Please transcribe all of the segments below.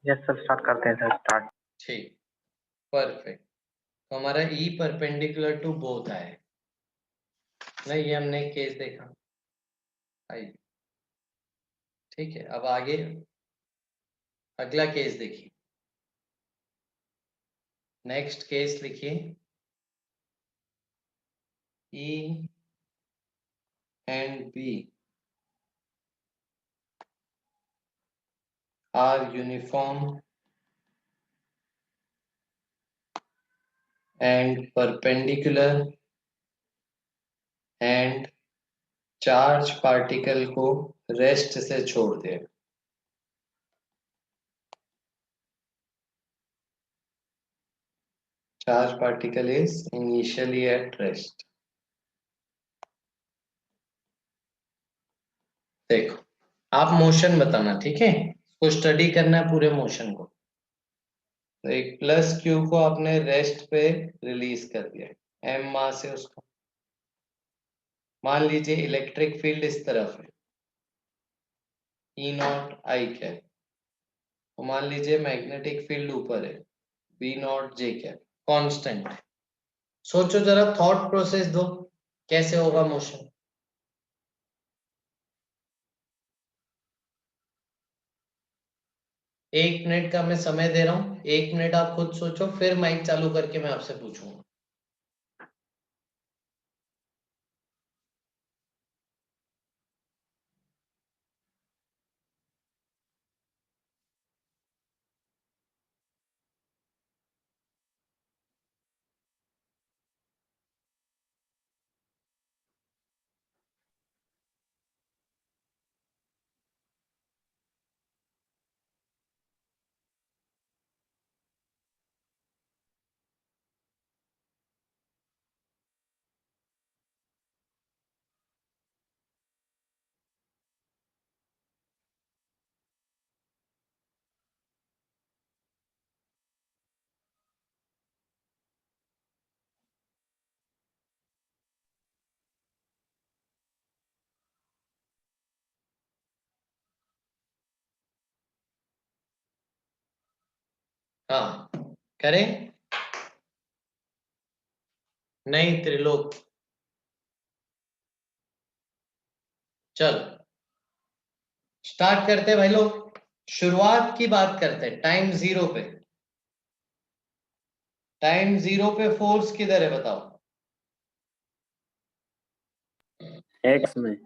Yes sir, start करते हैं sir, start. ठीक, परफेक्ट। तो हमारा ई परपेंडिकुलर टू बोथ आए ना, ये हमने केस देखा। आइए, ठीक है, अब आगे अगला केस देखिए। नेक्स्ट केस लिखिए, E and B are uniform and perpendicular and charge particle को रेस्ट से छोड़ दे। Charge particle is initially at rest. देखो, आप मोशन बताना, ठीक है, इसको स्टडी करना है पूरे मोशन को। तो एक प्लस क्यू को आपने रेस्ट पे रिलीज कर दिया, एम मास है उसका। मान लीजिए इलेक्ट्रिक फील्ड इस तरफ है, ई नॉट आई कैप, तो मान लीजिए मैग्नेटिक फील्ड ऊपर है, B naught j cap, constant है। सोचो जरा, थॉट प्रोसेस दो, कैसे होगा मोशन। एक मिनट का मैं समय दे रहा हूं, 1 मिनट आप खुद सोचो, फिर माइक चालू करके मैं आपसे पूछूंगा। हाँ, करें? नहीं त्रिलोक, चल स्टार्ट करते हैं भाई लोग। शुरुआत की बात करते हैं टाइम जीरो पे। टाइम जीरो पे फोर्स किधर है बताओ? एक्स में।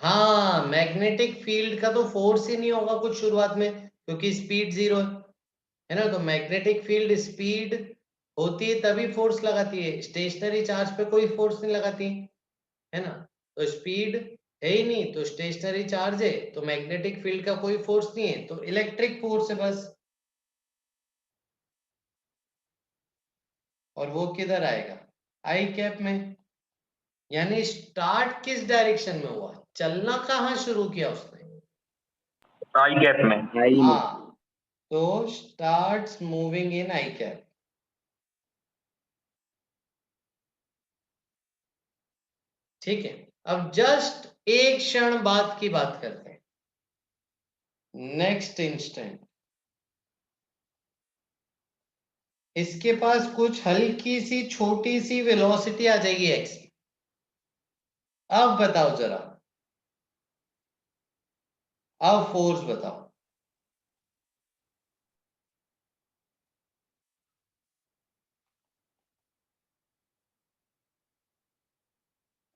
हाँ, मैग्नेटिक फील्ड का तो फोर्स ही नहीं होगा कुछ शुरुआत में, क्योंकि स्पीड जीरो है ना। तो मैग्नेटिक फील्ड स्पीड होती है तभी फोर्स लगाती है, स्टेशनरी चार्ज पे कोई फोर्स नहीं लगाती है ना। तो स्पीड है ही नहीं, तो स्टेशनरी चार्ज है, तो मैग्नेटिक फील्ड का कोई फोर्स नहीं है, तो इलेक्ट्रिक फोर्स है बस। और वो किधर आएगा? आई कैप में। यानी स्टार्ट किस डायरेक्शन में हुआ, चलना कहाँ शुरू किया उसने? आई कैप में। आई में। हाँ, तो starts moving in I cap. ठीक है, अब जस्ट एक क्षण बाद की बात करते हैं। नेक्स्ट इंस्टेंट इसके पास कुछ हल्की सी छोटी सी वेलोसिटी आ जाएगी एक्स की। अब बताओ जरा, अब फोर्स बताओ।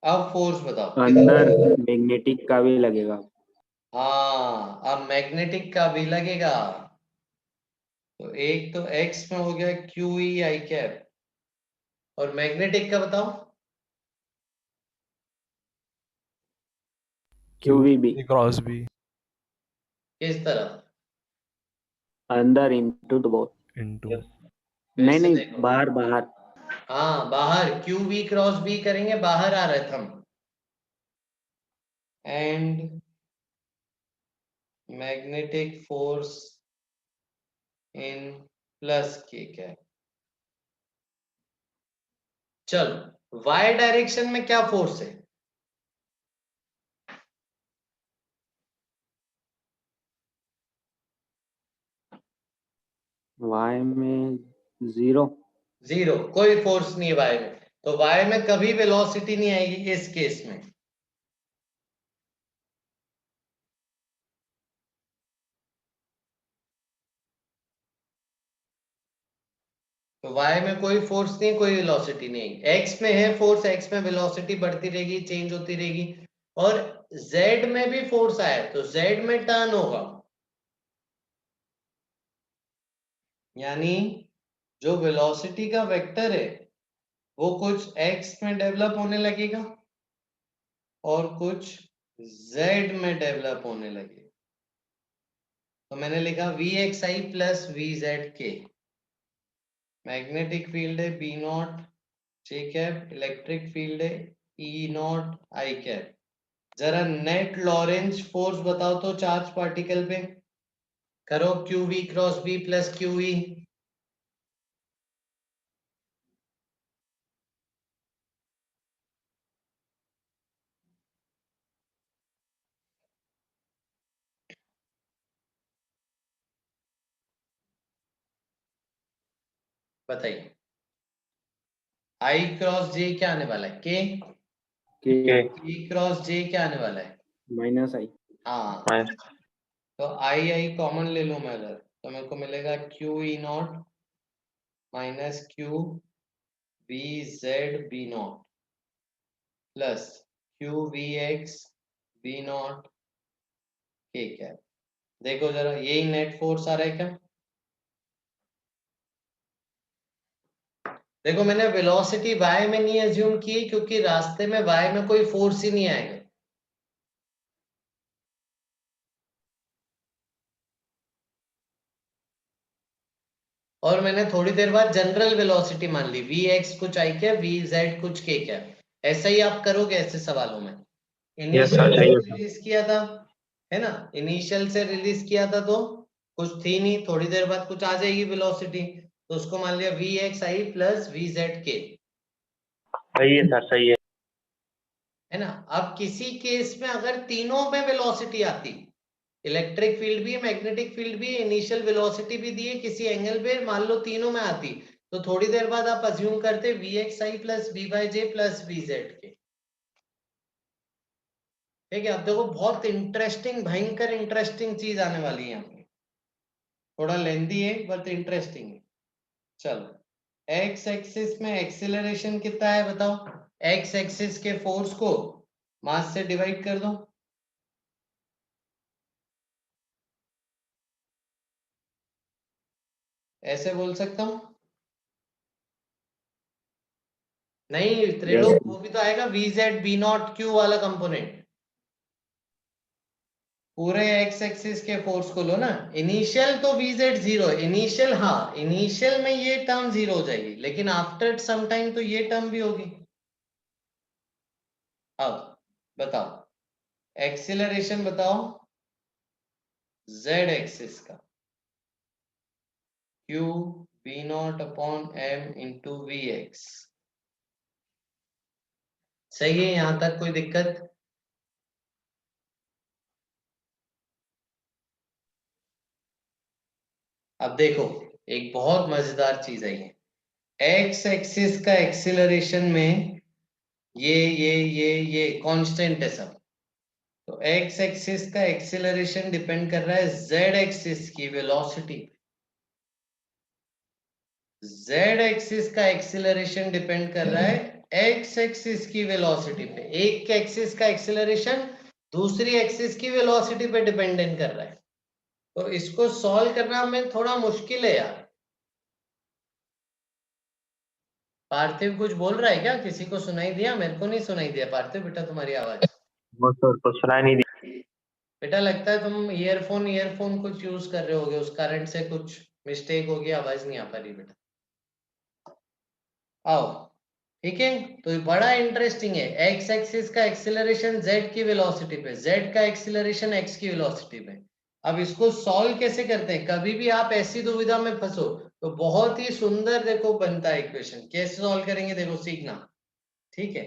अब फोर्स बताओ अंदर मैग्नेटिक का भी लगेगा। हाँ, अब मैग्नेटिक का भी लगेगा। तो एक तो एक्स में हो गया क्यू ई आई कैप, और मैग्नेटिक का बताओ? Q v B. Cross B. किस तरफ? अंदर इनटू द बोथ। इनटू। नहीं से नहीं, देखो। बाहर बाहर। हाँ, बाहर क्यू वी क्रॉस बी करेंगे, बाहर आ रहे थे हम। And magnetic force in plus k cap. चलो, वाई डायरेक्शन में क्या फोर्स है? y में 0. जीरो, कोई फोर्स नहीं है y में, तो y में कभी वेलोसिटी नहीं आएगी इस केस में। तो y में कोई फोर्स नहीं, कोई वेलोसिटी नहीं है। x में है फोर्स, x में वेलोसिटी बढ़ती रहेगी, चेंज होती रहेगी। और z में भी फोर्स आया तो z में टर्न होगा, यानी जो वेलोसिटी का वेक्टर है वो कुछ x में डेवलप होने लगेगा और कुछ z में डेवलप होने लगेगा। तो मैंने लिखा vxi plus vzk। Magnetic field है b not j cap, electric field है E नॉट I कैप। जरा नेट लॉरेंज फोर्स बताओ तो चार्ज पार्टिकल पे, करो QV cross B plus QE। बताइए, I क्रॉस J क्या आने वाला है, K। K E cross J क्या आने वाला है, minus I. हाँ। माइनस तो I कॉमन ले लूं मैं अगर, तो मेरे को मिलेगा QE not minus QVZ B not plus QVX B not K cap. देखो जरा, यही नेट फोर्स आ रहा है क्या? देखो मैंने वेलोसिटी y में नहीं एज्यूम की क्योंकि रास्ते में y में कोई फोर्स ही नहीं आएगा। और मैंने थोड़ी देर बाद जनरल वेलोसिटी मान ली, vx कुछ i क्या, vz कुछ k क्या। ऐसा ही आप करोगे ऐसे सवालों में। यस सर, इनिशियल चाहिए से सर। रिलीज किया था, है ना, इनिशियल से रिलीज किया था तो कुछ थी नहीं, थोड़ी देर बाद कुछ आ जाएगी वेलोसिटी, तो उसको मान लिया vxi प्लस vzk, सही है सर, सही है ना। अब किसी केस में अगर तीनों में वेलोसिटी आती, इलेक्ट्रिक फील्ड भी है, मैग्नेटिक फील्ड भी है, इनिशियल वेलोसिटी भी दी है किसी एंगल पे, मान लो तीनों में आती, तो थोड़ी देर बाद आप अज्यूम करते vxi plus vy plus vz। ठीक है, अब देखो बहुत इंटरेस्टिंग, भयंकर इंटरेस्टिंग चीज आने वाली है यहाँ पे, थोड़ा लेंथी है बट इंटरेस्टिंग है। चलो एक्स एक्सिस में एक्सीलरेशन कितना है बताओ, एक्स एक्सिस के फोर्स को मास से डिवाइड कर दो। ऐसे बोल सकता हूं, नहीं त्रिलोक, Yes. वो भी तो आएगा VZ B0Q वाला कंपोनेंट। पूरे एक्स एक्सिस के फोर्स को लो ना, इनिशियल तो VZ 0 है, इनिशियल, हाँ इनिशियल में ये टर्म 0 हो जाएगी, लेकिन आफ्टर सम टाइम तो ये टर्म भी होगी। अब बताओ एक्सीलरेशन बताओ Z एक्सिस का, Q V0/m इंटू Vx। सही है यहां तक, कोई दिक्कत? अब देखो एक बहुत मजेदार चीज आई है, एक्स एक्सिस का एक्सीलरेशन में ये कांस्टेंट है सब, तो एक्स एक्सिस का एक्सीलरेशन डिपेंड कर रहा है जेड एक्सिस की वेलोसिटी पे, जेड एक्सिस का एक्सीलरेशन डिपेंड कर रहा है एक्स एक्सिस की वेलोसिटी पे। एक के एक्सिस का एक्सीलरेशन दूसरी एक्सिस की वेलोसिटी पे डिपेंडेंट कर रहा है, तो इसको सॉल्व करना में थोड़ा मुश्किल है यार। पार्थिव कुछ बोल रहा है क्या, किसी को सुनाई दिया? मेरे को नहीं सुनाई दिया पार्थिव बेटा तुम्हारी आवाज। वो सर को सुनाई नहीं दी। बेटा लगता है तुम ईयरफोन कुछ यूज कर रहे होगे, उस कारण से कुछ मिस्टेक होगी, आवाज नहीं आ पा रही बेटा। आओ, ठीक है, तो ये बड़ा इंटरेस्टिंग है, एक्स एक्सिस का एक्सीलरेशन जेड की वेलोसिटी पे, जेड का एक्सीलरेशन एक्स की वेलोसिटी पे। अब इसको सॉल्व कैसे करते हैं, कभी भी आप ऐसी दुविधा में फंसो तो बहुत ही सुंदर देखो बनता है इक्वेशन, कैसे सॉल्व करेंगे देखो सीखना, ठीक है।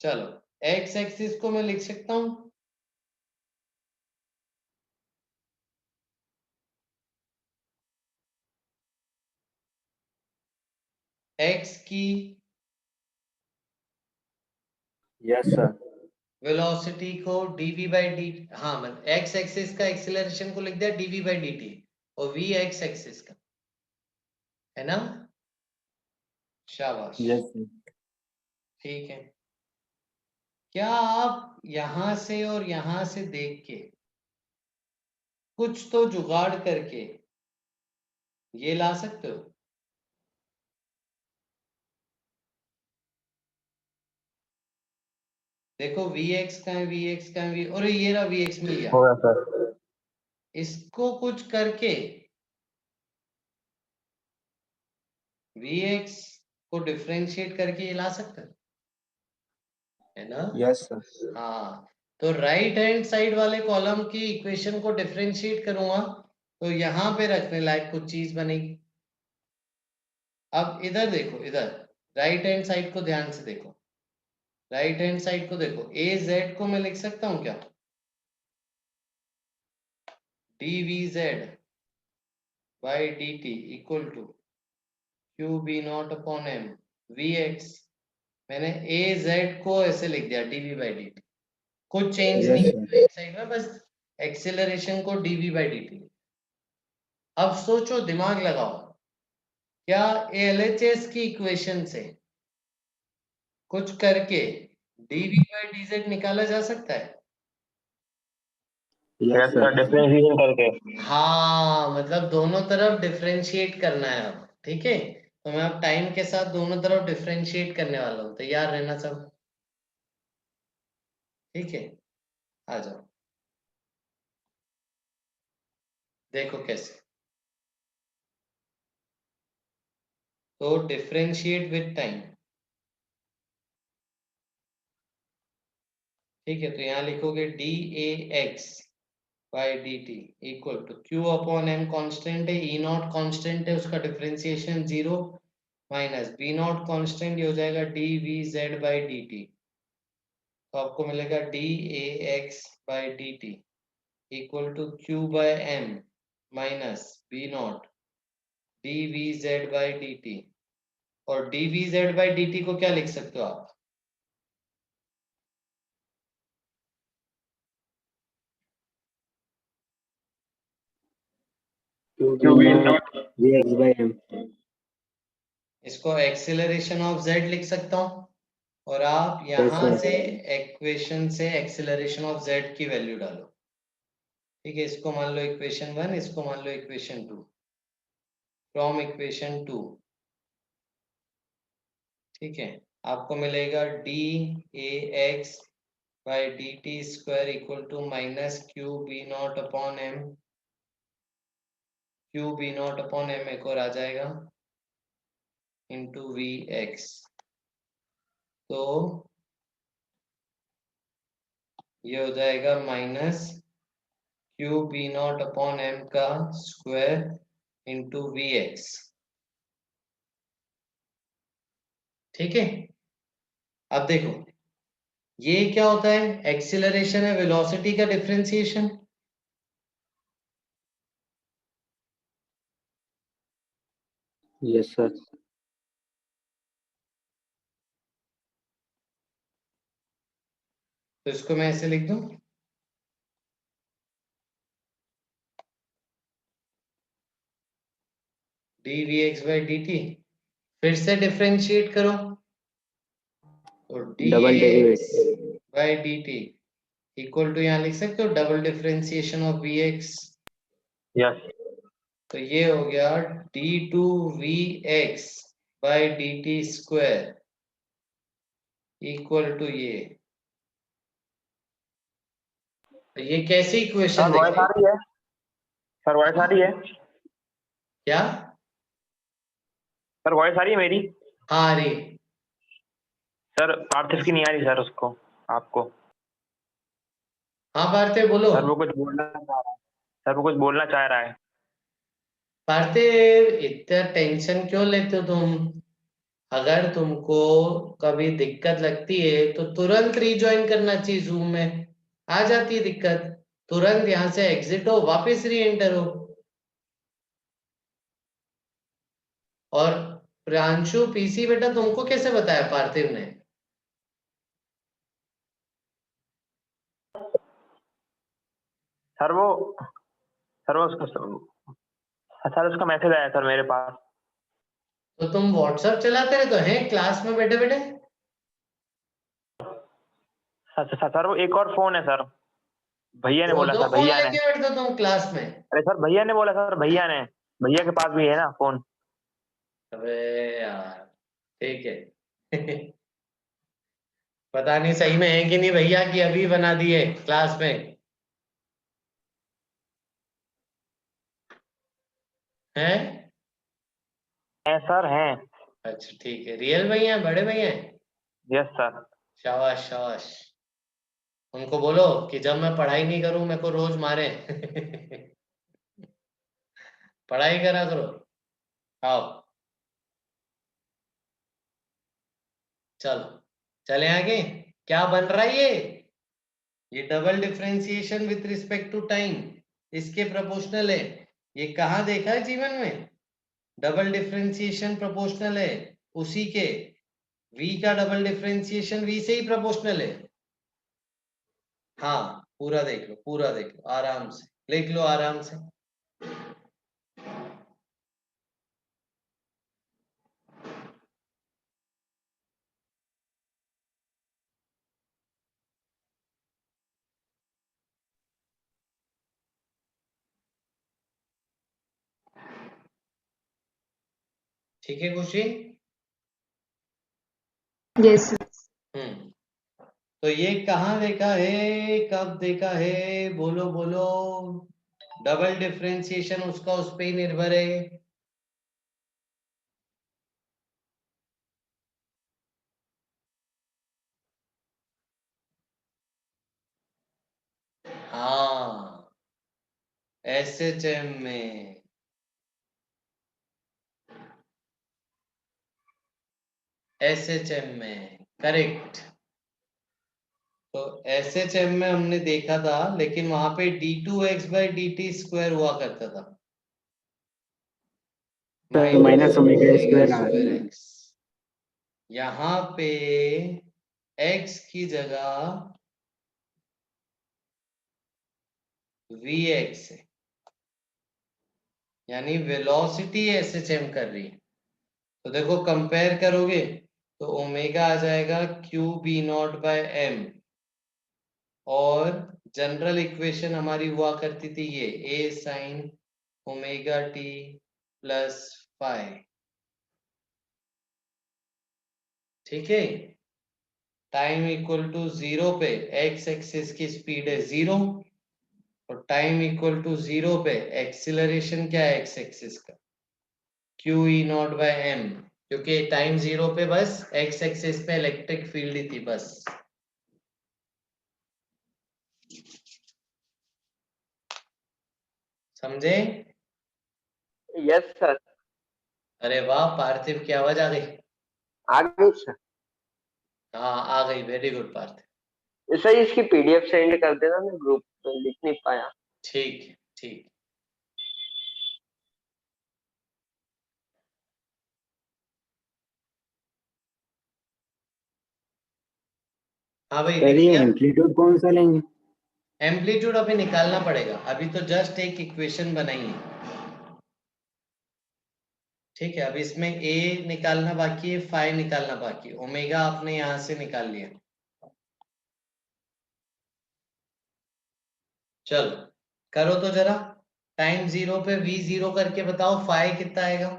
चलो एक्स एक्सिस को मैं लिख सकता हूं, x की यस सर। वेलोसिटी को dv बाई डी, हाँ मतलब x एक्सिस का एक्सीलरेशन को लिख दिया dv बाई dt और v x एक्सिस का, है ना? शाबाश, यस सर। ठीक है। क्या आप यहां से और यहां से देख के कुछ तो जुगाड़ करके ये ला सकते हो? देखो vx का है, vx का है, और ये रहा vx मिल गया। होगा सर। इसको कुछ करके vx को डिफरेंशिएट करके ये ला सकते हो, है ना? Yes sir. हाँ, तो राइट हैंड साइड वाले कॉलम की इक्वेशन को डिफरेंशिएट करूंगा तो यहां पे रखने लायक कुछ चीज बनेगी। अब इधर देखो, इधर राइट हैंड साइड को ध्यान से देखो, राइट हैंड साइड को देखो, ए जेड को मैं लिख सकता हूं क्या? dvz by dt equal to Q B naught upon M vx। मैंने ए जेड को ऐसे लिख दिया dv बाई dt, कुछ चेंज नहीं यस किया सर। राइट साइड में, बस एक्सेलरेशन को dv बाई dt। अब सोचो, दिमाग लगाओ, क्या एलएचएस की इक्वेशन से कुछ करके dv बाई dz निकाला जा सकता है? Yes yes sir, sir. Differentiation करके। हाँ, मतलब दोनों तरफ डिफरेंशिएट करना है अब, ठीक है? तो मैं अब टाइम के साथ दोनों तरफ डिफरेंशिएट करने वाला हूँ, तैयार रहना सब, ठीक है? आ जाओ, देखो कैसे। तो डिफरेंशिएट विद टाइम, ठीक है? तो यहाँ लिखोगे d A x by D T equal to q upon m constant है, ई नॉट कॉन्स्टेंट है, उसका differentiation 0 minus B not constant, ये हो जाएगा d v z by D t. तो आपको मिलेगा D A x by D T equal to q by m minus B not d v z by D t. और d v z by D t को क्या लिख सकते हो आप? Q B naught. V X by M. इसको acceleration of Z लिख सकता हूं, और आप यस यहां सर। से इक्वेशन से एक्सेलरेशन ऑफ जेड की वैल्यू डालो, ठीक है? इसको मान लो इक्वेशन 1, इसको मान लो इक्वेशन 2, फ्रॉम इक्वेशन 2, ठीक है? आपको मिलेगा D A x by D T square equal to minus Q B naught upon M, Q B naught upon M एक और आ जाएगा इंटू वी एक्स। तो ये हो जाएगा minus Q B naught upon M का स्क्वायर इंटू वी एक्स, ठीक है? अब देखो, ये क्या होता है? एक्सीलरेशन है वेलोसिटी का डिफरेंशिएशन। Yes sir. तो इसको मैं ऐसे लिख दूं, D V X by D T, फिर से डिफरेंशिएट करो, तो D double X derivative. By D T equal to, यहाँ लिख सकते हो double differentiation of V X. Yes. तो ये हो गया D two V X by D T square equal to ये। तो ये कैसी इक्वेशन सर वॉइस आ दिखाई? रही है? सर वॉइस आ रही है? क्या? सर वॉइस आ रही है मेरी? हाँ, आ रही। सर पार्थिव की नहीं आ रही सर, उसको, आपको। हाँ पार्थिव बोलो। सर वो कुछ बोलना चाह रहा है। सर वो कुछ बोलना चाह रहा है। पार्थिव, इतना टेंशन क्यों लेते हो तुम? अगर तुमको कभी दिक्कत लगती है तो तुरंत रीज्वाइन करना चाहिए जूम में, आ जाती है दिक्कत, तुरंत यहाँ से एग्जिट हो, वापस री एंटर हो। और प्रियांशु पीसी बेटा तुमको कैसे बताया पार्थिव ने? सर वो उसका सर उसका मैसेज आया सर मेरे पास। तो तुम व्हाट्सएप चलाते रहते हो हैं क्लास में बैठे बैठे? सर वो एक और फोन है सर, भैया ने बोला दो सर, फोन भैया ने। लेके बैठते हो तुम क्लास में? अरे सर भैया ने बोला सर, भैया के पास भी है ना फोन। अबे यार ठीक है। पता नहीं सही में है कि नहीं भैया की अभी बना दिए क्लास में हैं? हैं सर हैं। अच्छा ठीक है, रियल भैया बड़े भैया हैं? Yes sir. शाबाश शाबाश। उनको बोलो कि जब मैं पढ़ाई नहीं करूं मेरे को रोज मारे। पढ़ाई करा करो। आओ चलो चले आगे। क्या बन रहा है ये double differentiation with respect to time इसके प्रोपोर्शनल है। ये कहाँ देखा है जीवन में? डबल डिफरेंशिएशन प्रोपोर्शनल है उसी के, v का डबल डिफरेंशिएशन v से ही प्रोपोर्शनल है। हाँ पूरा देख लो आराम से, लिख लो आराम से। ठीक है खुशी? यस तो ये कहाँ देखा है, कब देखा है, बोलो बोलो। डबल डिफरेंशिएशन उसका उस पे ही निर्भर है। हाँ एसएचएम में, एसएचएम में करेक्ट। तो एसएचएम में हमने देखा था लेकिन वहां पे d2x/dt² हुआ करता था, minus omega square square x. यहाँ पे x की जगह vx है, यानी वेलोसिटी एसएचएम कर रही है। तो देखो कंपेयर करोगे तो ओमेगा आ जाएगा q/v0/m, और जनरल इक्वेशन हमारी हुआ करती थी ये a sin omega t plus phi. ठीक है, टाइम इक्वल टू 0 पे एक्स एक्सिस की स्पीड है 0, और टाइम इक्वल टू 0 पे एक्सिलरेशन क्या है एक्स एक्सिस का, q/m, क्योंकि टाइम 0 पे बस एक्स एक्सिस पे इलेक्ट्रिक फील्ड ही थी बस। समझे? Yes sir. अरे वाह पार्थिव की आवाज आ गई। आ गई सर। हाँ आ गई, वेरी गुड पार्थिव। सर इसकी पीडीएफ सेंड कर देना, मैं ग्रुप में लिख नहीं पाया। ठीक है ठीक। हाँ भाई सर लिख ये लिया। एम्पलीट्यूड कौन सा लेंगे? एम्पलीट्यूड अभी निकालना पड़ेगा, अभी तो जस्ट एक इक्वेशन बनाई है। ठीक है, अब इसमें a निकालना बाकी है, फाई निकालना बाकी है, ओमेगा आपने यहां से निकाल लिया। चलो करो तो जरा, टाइम 0 पे v0 करके बताओ फाई कितना आएगा,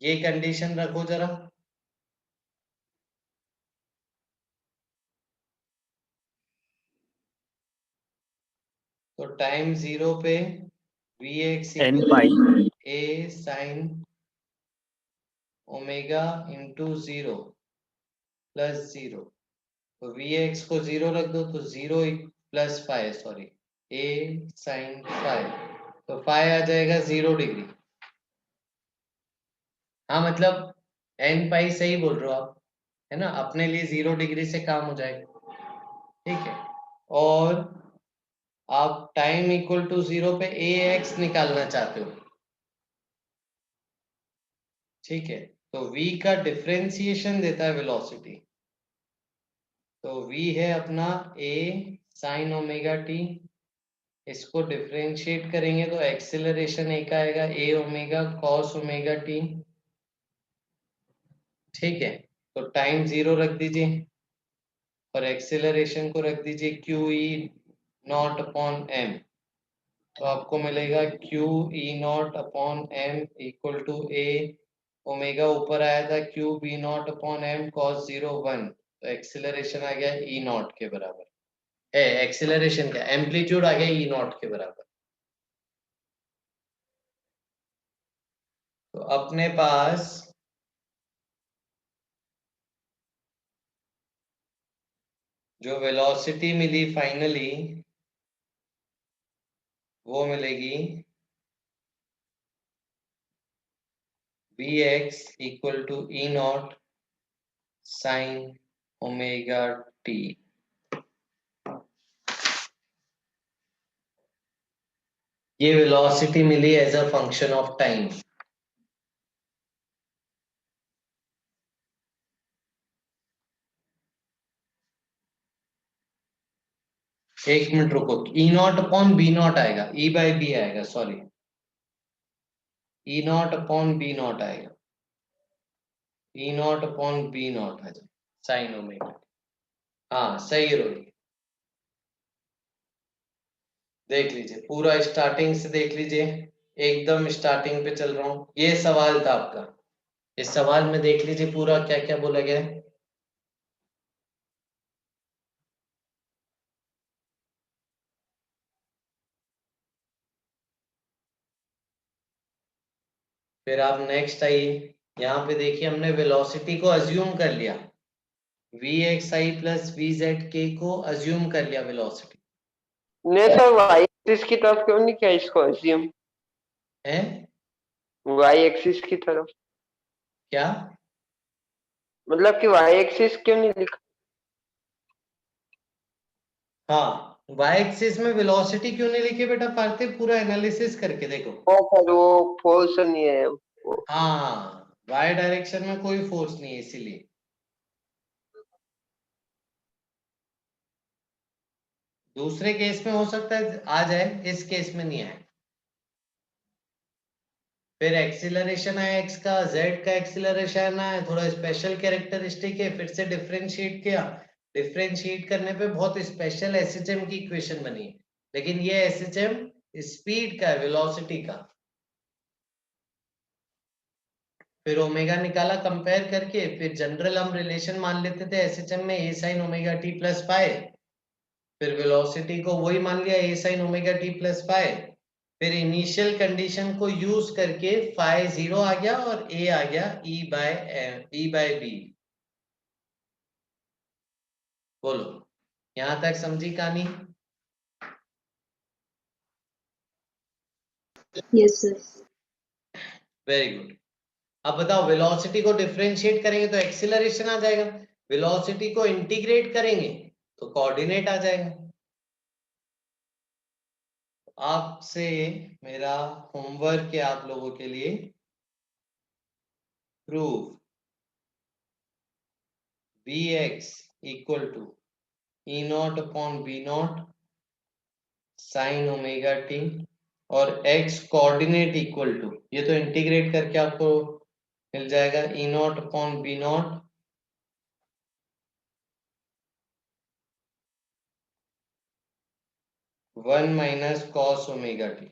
ये कंडीशन रखो जरा। तो टाइम 0 पे vx n equal pi a sine omega into 0 plus 0। तो vx को 0 रख दो तो 0 plus five, sorry a sine five, तो फाइव आ जाएगा 0 डिग्री। हाँ मतलब n पाई सही बोल रहे हो आप, है ना, अपने लिए 0 डिग्री से काम हो जाएगा। ठीक है, और आप टाइम इक्वल टू 0 पे ax निकालना चाहते हो, ठीक है, तो v का डिफरेंशिएशन देता है वेलोसिटी, तो v है अपना a साइन ओमेगा टी, इसको डिफरेंशिएट करेंगे तो एक्सेलरेशन एक आएगा a omega cos omega t. ठीक है, तो टाइम 0 रख दीजिए और एक्सेलरेशन को रख दीजिए Q E not upon M, तो आपको मिलेगा Q E not upon M equal to A omega ऊपर आया था Q B naught upon M cos 0 1, तो एक्सेलरेशन आ गया ई नॉट के बराबर है, एक्सेलरेशन का एम्पलीट्यूड आ गया ई नॉट के बराबर। तो अपने पास जो वेलोसिटी मिली फाइनली वो मिलेगी Vx equal to E not sine omega t. ये वेलोसिटी मिली as a function of time. एक मिनट रुको, E not upon B not आएगा, ई बाई बी आएगा, sorry, E not upon B not आएगा, E not upon B not आ जाए sine omega. हाँ सही रोही, देख लीजिए पूरा स्टार्टिंग से देख लीजिए, एकदम स्टार्टिंग पे चल रहा हूं, ये सवाल था आपका, इस सवाल में देख लीजिए पूरा क्या क्या बोला गया है। फिर आप नेक्स्ट आइए, यहाँ पे देखिए हमने वेलोसिटी को अज्यूम कर लिया, V X I plus V Z के को अज्यूम कर लिया वेलोसिटी ने सर वाई एक्सिस की तरफ क्यों नहीं किया इसको अज्यूम, है। वाई एक्सिस की तरफ, क्या मतलब कि वाई एक्सिस क्यों नहीं लिखा। हाँ, वाई एक्सिस में वेलोसिटी क्यों नहीं लिखे बेटा पार्थिव, पूरा एनालिसिस करके देखो। वो सर वो फोर्स नहीं है वो। हाँ, वाई डायरेक्शन में कोई फोर्स नहीं है इसीलिए। दूसरे केस में हो सकता है आ जाए, इस केस में नहीं आए। फिर एक्सीलरेशन है एक्स का, जेड का एक्सीलरेशन है, थोड़ा स्पेशल कैरेक्टरिस्टिक है, फिर से डिफरेंशिएट किया, डिफरेंशिएट करने पे बहुत स्पेशल एसएचएम की इक्वेशन बनी है, लेकिन ये एसएचएम स्पीड का है, वेलोसिटी का। फिर ओमेगा निकाला कंपेयर करके, फिर जनरल हम रिलेशन मान लेते थे एसएचएम में A sine omega t plus phi, फिर वेलोसिटी को वही मान लिया A sine omega t plus phi, फिर इनिशियल कंडीशन को यूज करके फाई 0 आ गया और ए आ गया ई बाय बी। बोलो यहां तक समझी कहानी? Yes sir. Very good. अब बताओ वेलोसिटी को डिफरेंशिएट करेंगे तो एक्सीलरेशन आ जाएगा, वेलोसिटी को इंटीग्रेट करेंगे तो कोऑर्डिनेट आ जाएगा। आपसे मेरा होमवर्क है आप लोगों के लिए, prove Vx equal to E not upon B not sine omega t और x कोऑर्डिनेट इक्वल टू, ये तो इंटीग्रेट करके आपको मिल जाएगा E not upon B not one minus cos omega t.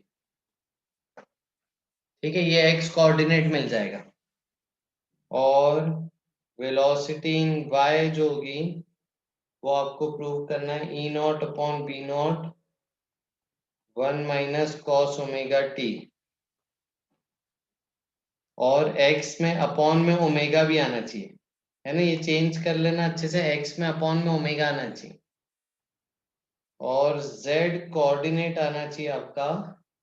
ठीक है, ये x कोऑर्डिनेट मिल जाएगा और वेलोसिटी इन y जो होगी वो आपको प्रूव करना है E not upon B not one minus cos omega t, और x में अपॉन में ओमेगा भी आना चाहिए, है ना, ये चेंज कर लेना अच्छे से, x में अपॉन में ओमेगा आना चाहिए और z कोऑर्डिनेट आना चाहिए आपका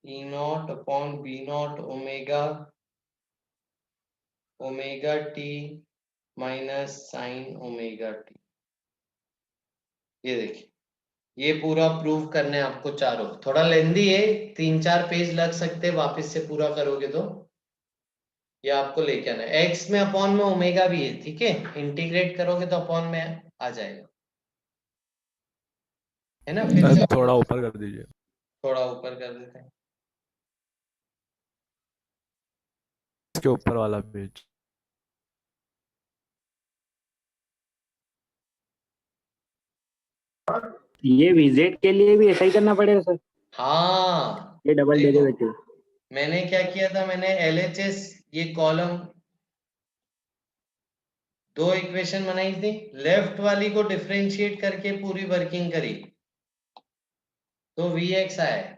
E not upon B not omega omega t minus sine omega t. ये देखिए, ये पूरा प्रूव करने आपको चारों, थोड़ा लेंदी है, 3-4 पेज लग सकते हैं वापस से पूरा करोगे तो। ये आपको लेके आना है। एक्स में अपॉन में ओमेगा भी है, ठीक है, इंटीग्रेट करोगे तो अपॉन में आ जाएगा, है ना। फिर से थोड़ा ऊपर कर दीजिए। थोड़ा ऊपर कर देते हैं। इसके ऊपर वाला पेज। ये विजेट के लिए भी ऐसा ही करना पड़ेगा सर? हाँ ये डबल देखो, डेरिवेटिव। मैंने क्या किया था, मैंने LHS ये कॉलम दो इक्वेशन बनाई थी, लेफ्ट वाली को डिफरेंशिएट करके पूरी वर्किंग करी तो Vx आया।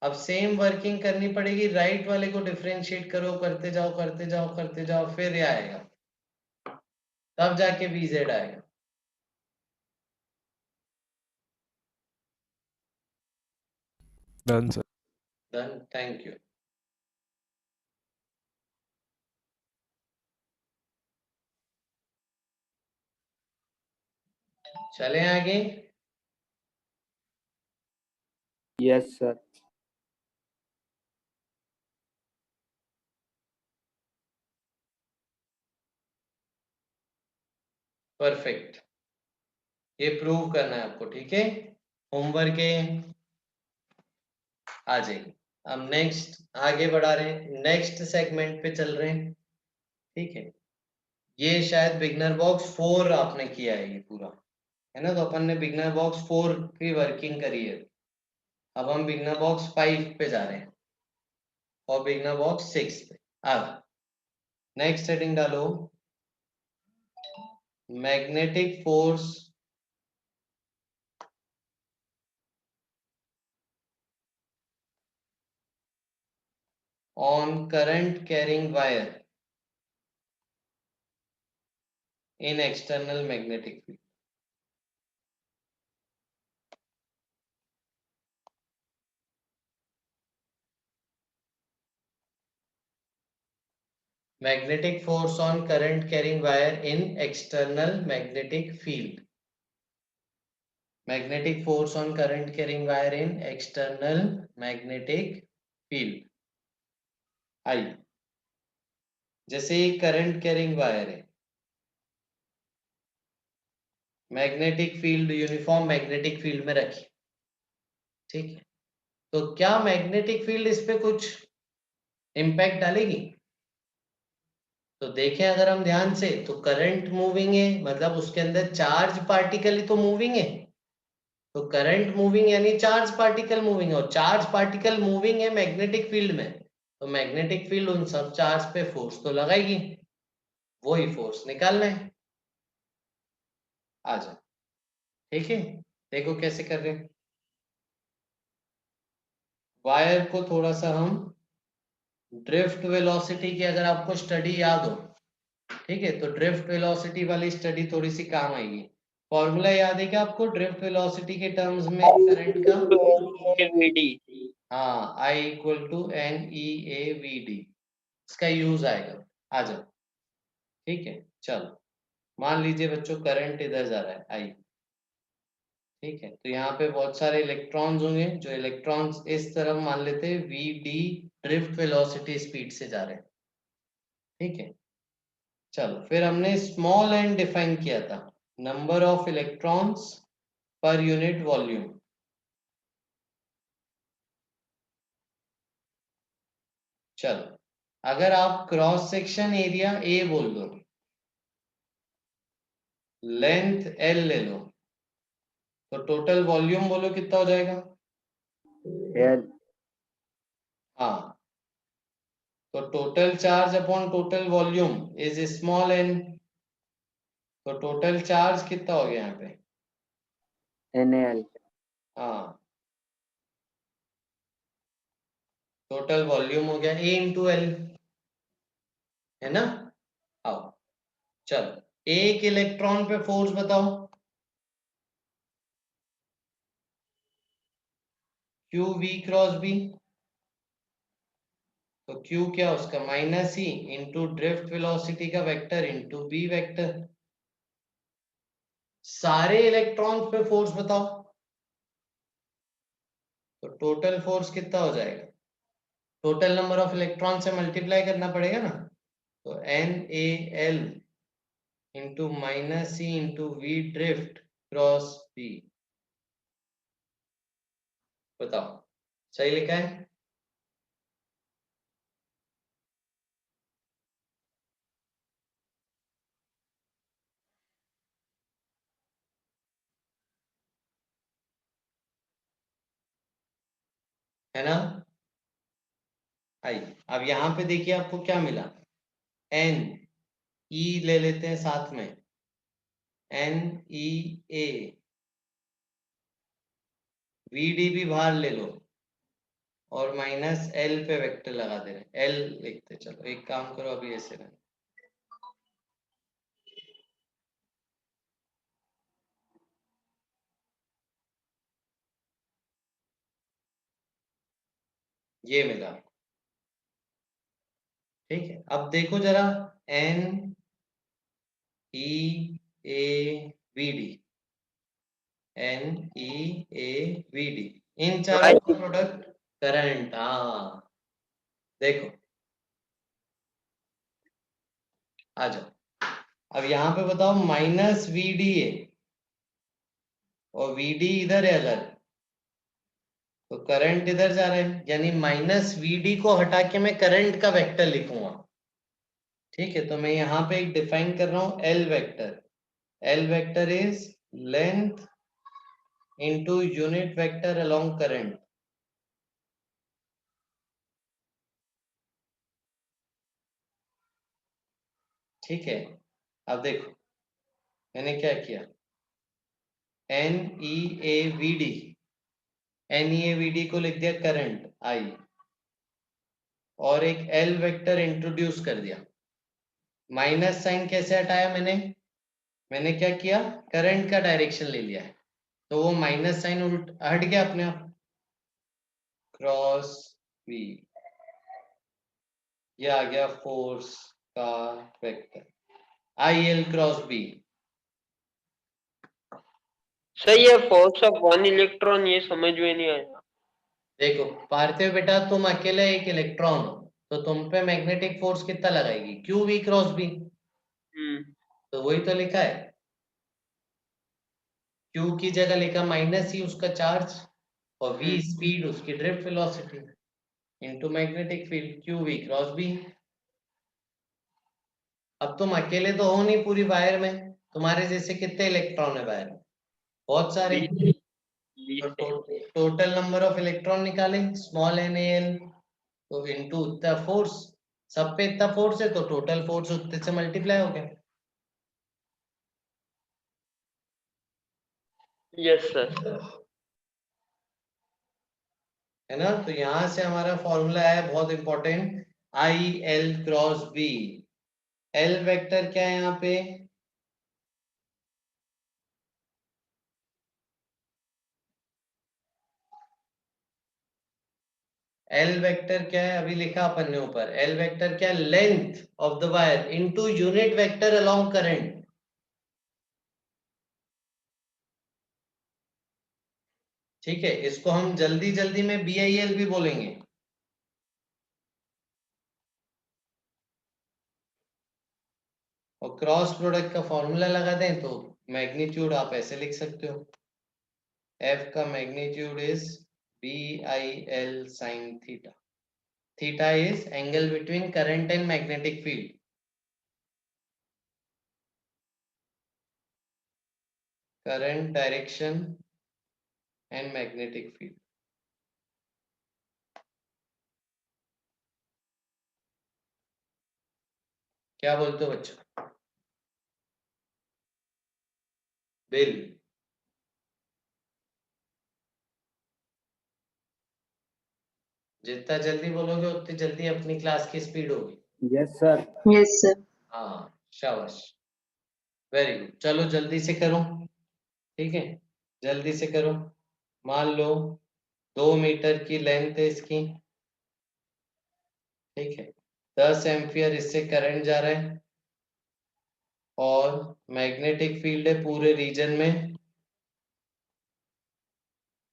अब सेम वर्किंग करनी पड़ेगी, राइट वाले को डिफरेंशिएट करो, करते जाओ करते जाओ करते जाओ, फिर ये आएगा, तब जाके Vz आएगा। Done sir. Done, thank you. चले आगे। Yes sir. परफेक्ट, ये प्रूव करना है आपको, ठीक है, होमवर्क है, आ जाएगी। अब नेक्स्ट आगे बढ़ा रहे हैं, नेक्स्ट सेगमेंट पे चल रहे हैं, ठीक है। ये शायद बिगनर बॉक्स 4 आपने किया है ये पूरा, है ना। तो अपन ने बिगनर बॉक्स 4 की वर्किंग करी है। अब हम बिगनर बॉक्स 5 पे जा रहे हैं और बिगनर बॉक्स 6 पे। अब नेक्स्ट हेडिंग डालो, magnetic force on current carrying wire in external magnetic field. Magnetic force on current carrying wire in external magnetic field. Magnetic force on current carrying wire in external magnetic field. आई, जैसे ये current carrying wire है, magnetic field uniform magnetic field में रखी, ठीक है। तो क्या magnetic field इस पे कुछ इम्पैक्ट डालेगी? तो देखें अगर हम ध्यान से, तो करंट मूविंग है, मतलब उसके अंदर चार्ज पार्टिकल ही तो मूविंग है। तो करंट मूविंग यानी चार्ज पार्टिकल मूविंग है, और चार्ज पार्टिकल मूविंग है मैग्नेटिक फील्ड में, तो मैग्नेटिक फील्ड उन सब चार्ज पे फोर्स तो लगाएगी, वही फोर्स निकालना है। आ जाओ, ठीक है, देखो कैसे कर रहे हैं। वायर को थोड़ा सा हम ड्रिफ्ट वेलोसिटी की, अगर आपको स्टडी याद हो, ठीक है, तो ड्रिफ्ट वेलोसिटी वाली स्टडी थोड़ी सी काम आएगी। फॉर्मूला याद है क्या आपको ड्रिफ्ट वेलोसिटी के टर्म्स में करंट का? वीडी। हाँ, I इक्वल टू NEAVD, इसका यूज आएगा। आ जाओ, ठीक है, चलो मान लीजिए बच्चों करंट इधर जा रहा है आई, ठीक है, तो यहाँ पे बहुत सारे इलेक्ट्रॉन्स होंगे, जो इलेक्ट्रॉन्स इस तरफ मान लेते हैं VD ड्रिफ्ट वेलोसिटी स्पीड से जा रहे हैं, ठीक है। चलो फिर हमने स्मॉल एन डिफाइन किया था, number of electrons per unit volume. चलो अगर आप क्रॉस सेक्शन एरिया ए बोल दो, लेंथ L ले लो, तो टोटल वॉल्यूम बोलो कितना हो जाएगा? एल। हाँ, तो total charge upon total volume is small N, तो टोटल चार्ज कितना हो गया यहाँ पे? NaL। हाँ, टोटल वॉल्यूम हो गया A इंटू एल, है ना। आओ चलो, एक इलेक्ट्रॉन पे फोर्स बताओ, क्यू V क्रॉस B, तो Q क्या उसका माइनस ही इंटू ड्रिफ्ट वेलोसिटी का वेक्टर इंटू B वेक्टर। सारे इलेक्ट्रॉन्स पे फोर्स बताओ, तो टोटल फोर्स कितना हो जाएगा? टोटल नंबर ऑफ इलेक्ट्रॉन से मल्टीप्लाई करना पड़ेगा ना, तो NAL into minus C into V drift cross B। बताओ सही लिखा है? है ना? आइए अब यहाँ पे देखिए आपको क्या मिला, N E ले लेते हैं साथ में, NEA, VD भी बाहर ले लो और माइनस L पे वेक्टर लगा दे रहे हैं, L लिखते चलो। एक काम करो अभी ऐसे में, ये मिला। ठीक है, अब देखो जरा, NEAVD, NEAVD, इन चारों का प्रोडक्ट करंट। हाँ देखो आ जाओ, अब यहाँ पे बताओ माइनस VD है और VD इधर है अगर, तो करंट इधर जा रहा है, यानी माइनस VD को हटा के मैं करंट का वेक्टर लिखूंगा। ठीक है, तो मैं यहाँ पे एक डिफाइन कर रहा हूं L vector. L vector is length into unit vector along current. ठीक है, अब देखो मैंने क्या किया, NEAVD, NEAVD को लिख दिया करंट I, और एक L वेक्टर इंट्रोड्यूस कर दिया। माइनस साइन कैसे हटाया मैंने क्या किया, करंट का डायरेक्शन ले लिया है, तो वो माइनस साइन उल्ट हट गया अपने आप, क्रॉस B, ये आ गया फोर्स का वेक्टर IL क्रॉस B। सही है, फोर्स ऑफ वन इलेक्ट्रॉन ये समझ में नहीं आया। देखो पार्थिव बेटा, तुम अकेले एक इलेक्ट्रॉन हो, तो तुम पे मैग्नेटिक फोर्स कितना लगाएगी, QV क्रॉस B। तो वही तो लिखा है, Q की जगह लिखा माइनस ही उसका चार्ज और V स्पीड उसकी drift velocity into magnetic field, QV cross B। अब तुम अकेले तो हो नहीं पूरी वायर में, तुम्हारे जैसे कितने इलेक्ट्रॉन है वायर में, बहुत सारे। तो टोटल नंबर ऑफ इलेक्ट्रॉन निकाले, स्मॉल NaL, तो इनटू इतना फोर्स, सब पे इतना फोर्स है तो टोटल फोर्स उतने से मल्टीप्लाई हो गया। Yes sir. है ना? तो यहां से हमारा फॉर्मूला है बहुत important, IL cross B। L vector क्या है यहाँ पे, L वेक्टर क्या है, अभी लिखा अपन ने ऊपर, L वेक्टर क्या है, length of the wire into unit vector along current. ठीक है, इसको हम जल्दी जल्दी में BIL भी बोलेंगे। और क्रॉस प्रोडक्ट का फॉर्मूला लगा दें तो मैग्नीट्यूड आप ऐसे लिख सकते हो, F का magnitude is BIL sin theta. Theta is angle between current and magnetic field. Current direction and magnetic field. क्या बोलते हो बच्चों? बिल, जितना जल्दी बोलोगे उतनी जल्दी अपनी क्लास की स्पीड होगी। Yes sir. Yes sir. हाँ शाबाश, वेरी गुड। चलो जल्दी से करो, ठीक है जल्दी से करो। मान लो 2 मीटर की लेंथ है इसकी, ठीक है, 10 एम्पियर इससे करंट जा रहा है और मैग्नेटिक फील्ड है पूरे रीजन में,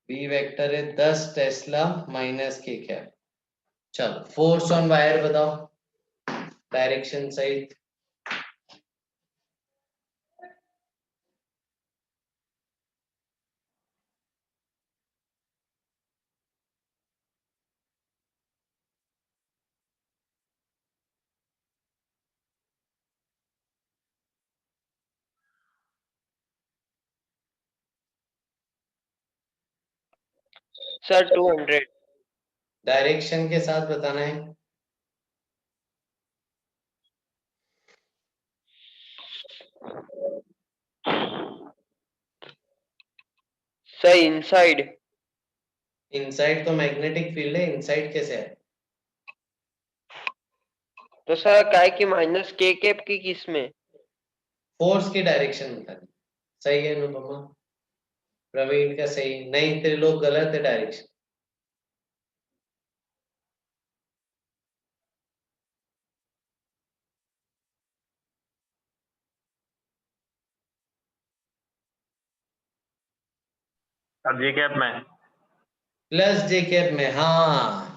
बी वेक्टर है 10 टेस्ला माइनस के कैप। चलो फोर्स ऑन वायर बताओ। डायरेक्शन सहित। सर 200। डायरेक्शन के साथ बताना है। Sir inside. इनसाइड तो मैग्नेटिक फील्ड है, इनसाइड कैसे है? तो सर क्या है कि माइनस के कैप की किस में? फोर्स की डायरेक्शन बतानी। सही है अनुपमा, प्रवीण का सही। नहीं त्रिलोक गलत है डायरेक्शन। अब जे कैप में। प्लस जे कैप में, हाँ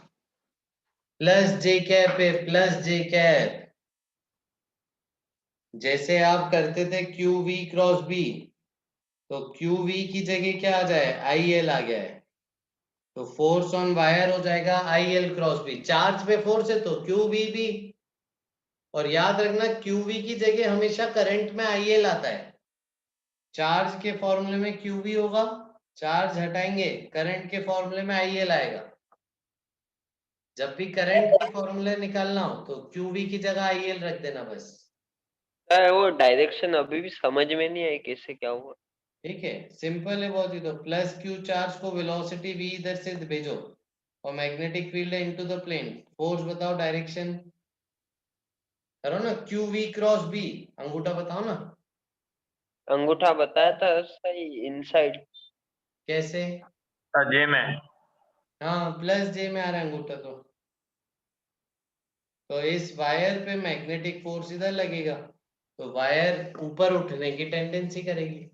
प्लस जे कैप है, प्लस जे कैप। जैसे आप करते थे क्यू वी क्रॉस बी, तो क्यू वी की जगह क्या आ जाए, आई एल आ गया है, तो फोर्स ऑन वायर हो जाएगा I L cross B. Charge पे फोर्स है तो क्यू वी भी। और याद रखना क्यू वी की जगह हमेशा करंट में आई एल आता है। चार्ज के फॉर्मूले में क्यू वी होगा, चार्ज हटाएंगे करंट के फॉर्मूले में आई एल आएगा। जब भी करंट के फॉर्मूले निकालना हो तो क्यू वी की जगह आई एल रख देना बस। सर वो डायरेक्शन अभी भी समझ में नहीं आई कैसे क्या हुआ। ठीक है, सिंपल है बहुत ही। तो प्लस क्यू चार्ज को वेलोसिटी v इधर से भेजो और मैग्नेटिक फील्ड है इनटू द प्लेन। फोर्स बताओ, डायरेक्शन करो ना, क्यू वी क्रॉस बी, अंगूठा बताओ ना अंगूठा बताया था सही इनसाइड। कैसे। जे में। हाँ प्लस जे में आ रहा है अंगूठा। तो इस वायर पे मैग्नेटिक फोर्स इधर लगेगा, तो वायर ऊपर उठने की टेंडेंसी करेगी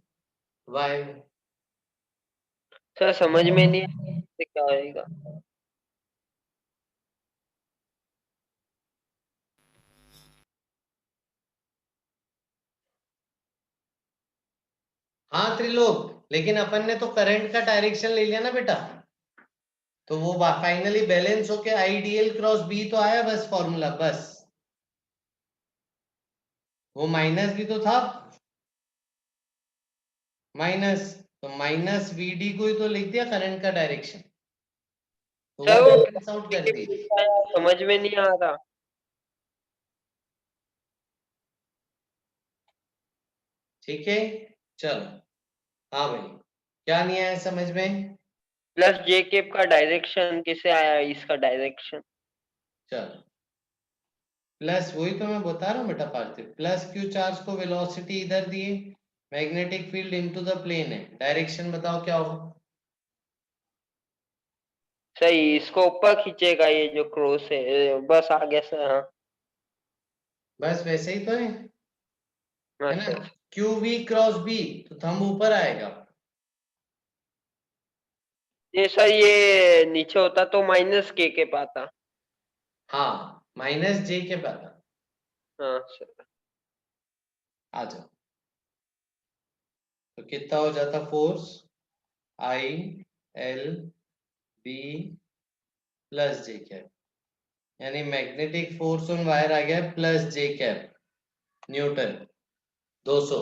वायर में। सर समझ में नहीं आया कैसे क्या आएगा। हाँ त्रिलोक, लेकिन अपन ने तो करंट का डायरेक्शन ले लिया ना बेटा, तो वो फाइनली बैलेंस होके आईडीएल क्रॉस बी तो आया बस फॉर्मूला बस। वो माइनस भी तो था, माइनस, तो माइनस वीडी को ही तो लिख दिया करंट का डायरेक्शन, तो वो सर वो बैलेंस आउट कर दी। समझ में नहीं आ रहा। ठीक है चलो। हाँ भाई, क्या नहीं आया समझ में? प्लस जे कैप का डायरेक्शन कैसे आया इसका डायरेक्शन? चलो प्लस, वही तो मैं बता रहा हूँ बेटा पार्थिव, प्लस क्यू चार्ज को वेलोसिटी इधर दिए, magnetic field into the plane है, डायरेक्शन बताओ क्या होगा। सही इसको ऊपर खींचेगा ये जो क्रॉस है बस आ गया सर। हाँ बस वैसे ही तो है ना। Sir. Q V cross B, तो थंब ऊपर आएगा। ये सर ये नीचे होता तो माइनस के पाता। हाँ माइनस जे के बाद हाँ सर। आ जाओ, तो कितना हो जाता force, I L B plus J cap, यानी मैग्नेटिक फोर्स ऑन वायर आ गया प्लस जे कैप न्यूटन 200,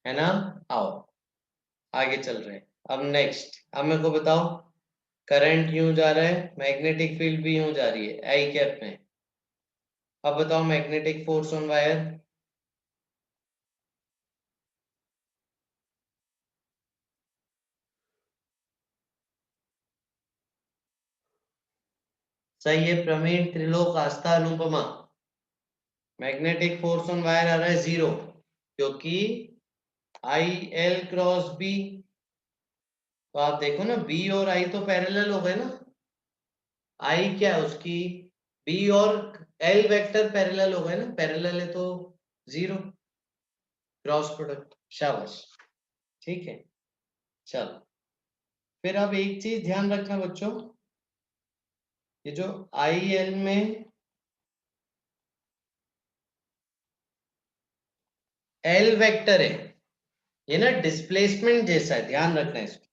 है ना। आओ आगे चल रहे हैं। अब नेक्स्ट, अब मेरे को बताओ, करंट यूं जा रहा है, मैग्नेटिक फील्ड भी यूं जा रही है आई कैप में। अब बताओ मैग्नेटिक फोर्स ऑन वायर। सही है Praveen, Trilok, Aastha, Anupama. Magnetic force on wire आ रहा है 0, क्योंकि आई एल क्रॉस बी। तो आप देखो ना, बी और आई तो पैरेलल हो गए ना। आई क्या है उसकी, बी और एल वेक्टर पैरेलल हो गए ना, पैरेलल है तो 0 क्रॉस प्रोडक्ट। शाबाश, ठीक है चलो। फिर अब एक चीज ध्यान रखना बच्चों, ये जो आई एल में एल वेक्टर है, ये ना डिस्प्लेसमेंट जैसा है, ध्यान रखना है इसको।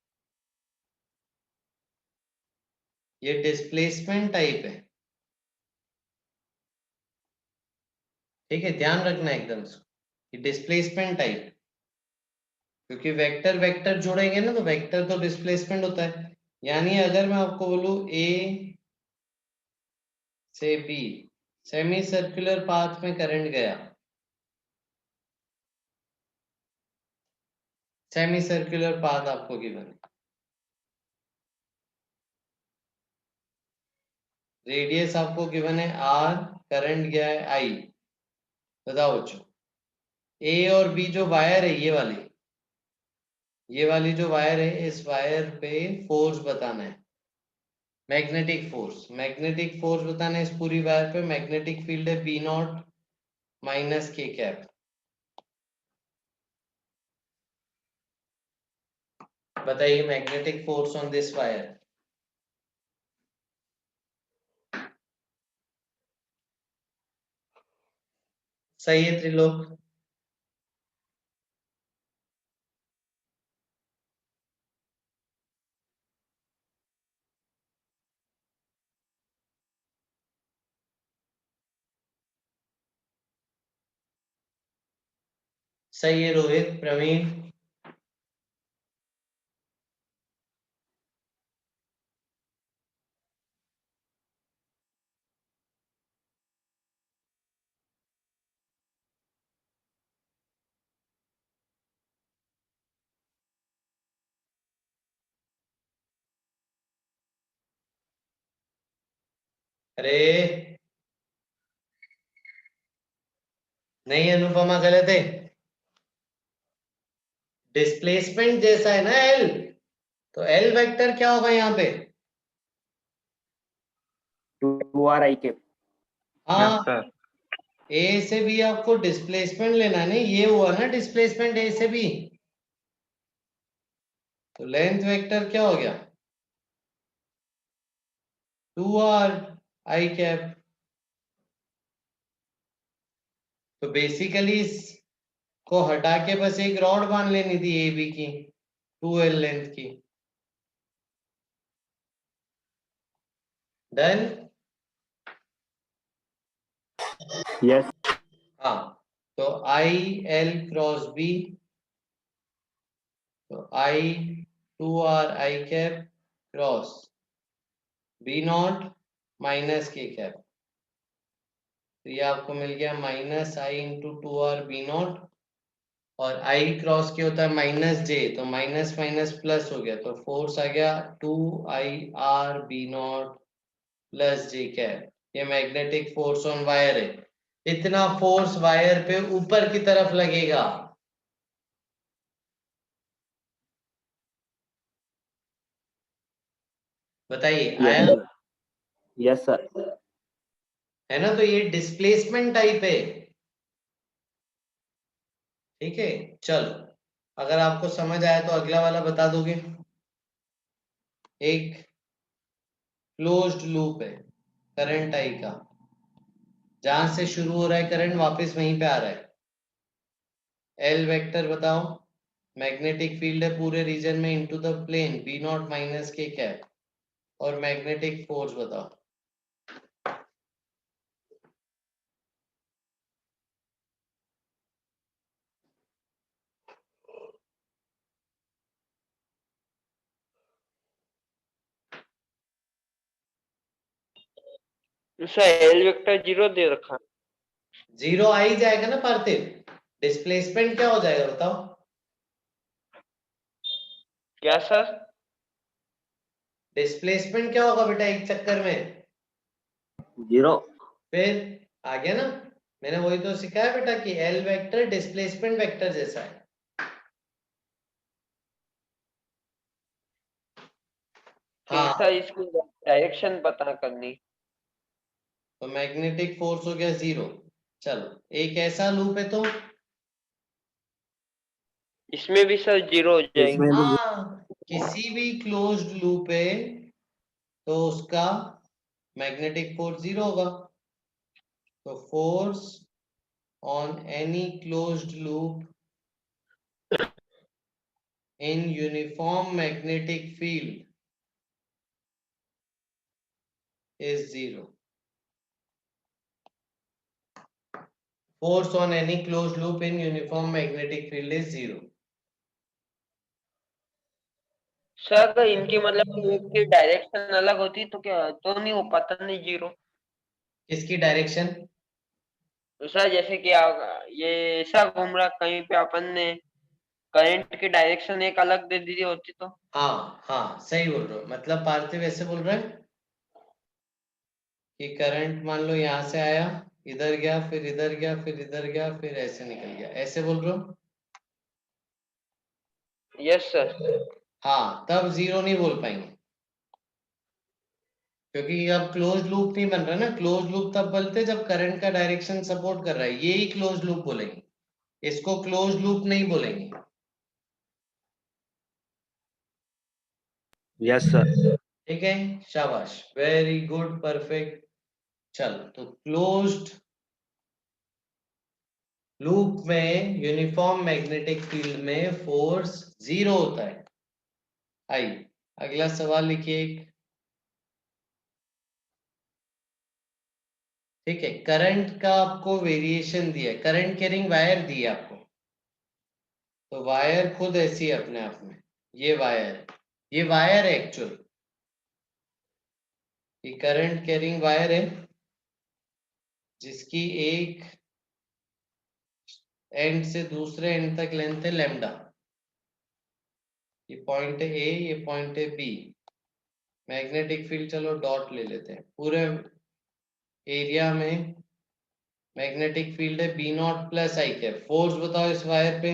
ये डिस्प्लेसमेंट टाइप है, ठीक है, ध्यान रखना है एकदम से, ये डिस्प्लेसमेंट टाइप, क्योंकि वेक्टर वेक्टर जोड़ेंगे ना तो वेक्टर तो डिस्प्लेसमेंट होता है। यानी अगर मैं आपको बोलूं ए से बी सेमी सर्कुलर पाथ में करंट गया, सेमी सर्कुलर पाथ आपको गिवन है, रेडियस आपको गिवन है आर, करंट गया है आई। बताओ बच्चों, ए और बी जो वायर है, ये वाली जो वायर है, इस वायर पे फोर्स बताना है, मैग्नेटिक फोर्स। मैग्नेटिक फोर्स बताना है इस पूरी वायर पे। मैग्नेटिक फील्ड है बी नॉट माइनस के कैप। बताइए magnetic force on this wire. सही है त्रिलोक? सही है रोहित। प्रवीण? अरे नहीं अनुपमा, गलत है। डिस्प्लेसमेंट जैसा है ना एल, तो एल वेक्टर क्या होगा यहाँ पे? 2r i cap. यस हाँ, सर। ए से बी आपको डिस्प्लेसमेंट लेना है ना, ये हुआ ना डिस्प्लेसमेंट ए से बी, तो लेंथ वेक्टर क्या हो गया? 2r i cap. तो बेसिकली इसको हटा के बस एक रॉड बांध लेनी थी ए बी की, 2l लेंथ की। डन? यस। हाँ, तो आई एल क्रॉस बी, तो I 2r i cap cross B naught minus के कैप। तो ये आपको मिल गया minus I into 2r B naught, और आई क्रॉस के होता है माइनस जे, तो माइनस माइनस प्लस हो गया, तो फोर्स आ गया 2ir B naught plus J cap. ये मैग्नेटिक फोर्स ऑन वायर है। इतना फोर्स वायर पे ऊपर की तरफ लगेगा। बताइए आया? Yes sir. है ना? तो ये डिस्प्लेसमेंट टाइप है, ठीक है। चलो, अगर आपको समझ आया तो अगला वाला बता दोगे। एक क्लोज्ड लूप है करंट आई का, जहां से शुरू हो रहा है करंट वापस वहीं पे आ रहा है। एल वेक्टर बताओ। मैग्नेटिक फील्ड है पूरे रीजन में into the plane B naught minus के कैप, और मैग्नेटिक फोर्स बताओ। सर एल वेक्टर 0 दे रखा। जीरो आ ही जाएगा ना पार्थिव, डिस्प्लेसमेंट क्या हो जाएगा बताओ? क्या सर? डिस्प्लेसमेंट क्या होगा बेटा एक चक्कर में? 0। फिर आ गया ना, मैंने वही तो सिखाया बेटा कि एल वेक्टर डिस्प्लेसमेंट वेक्टर जैसा है। फिर हाँ, सर इसकी डायरेक्शन पता करनी। तो मैग्नेटिक फोर्स हो गया 0। चलो, एक ऐसा लूप है तो इसमें भी सर 0 हो जाएंगे। इसमें भी हाँ, किसी भी क्लोज्ड लूप है तो उसका मैग्नेटिक फोर्स 0 होगा। तो force on any closed loop in uniform magnetic field is 0. Force on any closed loop in uniform magnetic field is 0. Sir इनकी मतलब एक की डायरेक्शन अलग होती तो क्या तो नहीं हो पाता नहीं जीरो? किसकी डायरेक्शन? तो सर जैसे कि ये ऐसा घूम रहा कहीं पे अपन ने करंट की डायरेक्शन एक अलग दे दी होती तो? हाँ हाँ सही बोल रहे हो। मतलब पार्थिव ऐसे बोल रहे हैं कि करंट मान लो यहां से आया, इधर गया, फिर इधर गया, फिर इधर गया, फिर ऐसे निकल गया, ऐसे बोल रहे हो? Yes sir. हाँ, तब 0 नहीं बोल पाएंगे, क्योंकि अब क्लोज लूप नहीं बन रहा ना। क्लोज लूप तब बोलते जब करंट का डायरेक्शन सपोर्ट कर रहा है, यही क्लोज लूप बोलेंगे, इसको क्लोज लूप नहीं बोलेंगे। Yes sir. ठीक है, शाबाश, वेरी गुड, परफेक्ट। चल, तो क्लोज्ड लूप में यूनिफॉर्म मैग्नेटिक फील्ड में फोर्स 0 होता है। आइए अगला सवाल लिखिए। ठीक है, करंट का आपको वेरिएशन दिया है, करंट कैरिंग वायर दी है आपको, तो वायर खुद ऐसी है अपने आप में। ये वायर है एक्चुअल, ये करंट कैरिंग वायर है जिसकी एक एंड से दूसरे एंड तक लेंथ है लैम्डा। ये पॉइंट है ए, ये पॉइंट है बी। मैग्नेटिक फील्ड चलो डॉट ले लेते हैं। पूरे एरिया में मैग्नेटिक फील्ड है बी नॉट प्लस आई कैप। फोर्स बताओ इस वायर पे।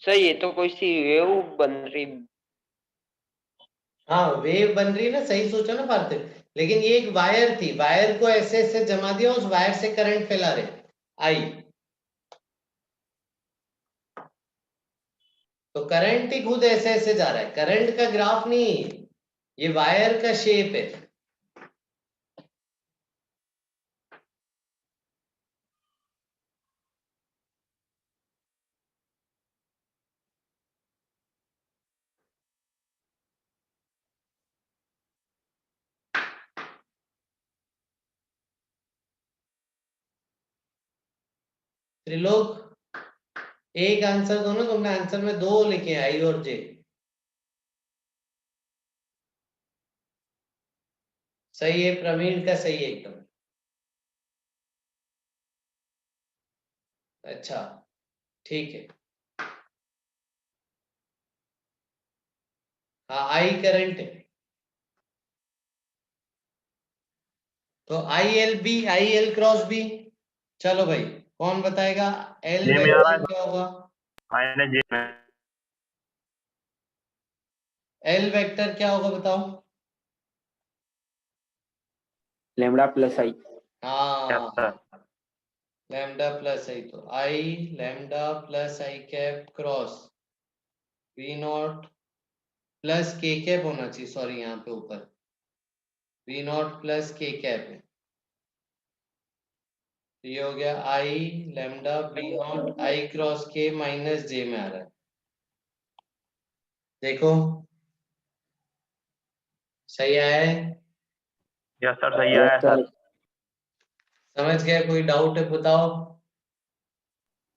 सर ये तो कोई सी वेव बन रही। हाँ, वेव बन रही है ना, सही सोचा ना पार्थिव। लेकिन ये एक वायर थी, वायर को ऐसे ऐसे जमा दिया, उस वायर से करंट फैला रहे। आई तो करंट ही खुद ऐसे ऐसे जा रहा है, करंट का ग्राफ नहीं है, ये वायर का शेप है। त्रिलोक, एक आंसर दो ना, तुमने आंसर में 2 लिखे, आई और जे। सही है, प्रवीण का सही है एकदम। अच्छा, ठीक है। हाँ, आई करंट है, तो I L B, I L cross B. चलो भाई, कौन बताएगा? एल जे में आ रहा वेक्टर क्या होगा? माइनस जे में। एल वेक्टर क्या होगा बताओ? Lambda plus i. Yes sir. हाँ, लैम्डा प्लस आई, तो i lambda plus I cap cross v not plus k cap होना चाहिए, सॉरी यहाँ पे ऊपर v not plus k cap है। तो ये हो गया i lambda v not i cross k minus j में आ रहा है। देखो सही आया है? यस सर, सही आया यस सर। सर। समझ गए? कोई डाउट है बताओ।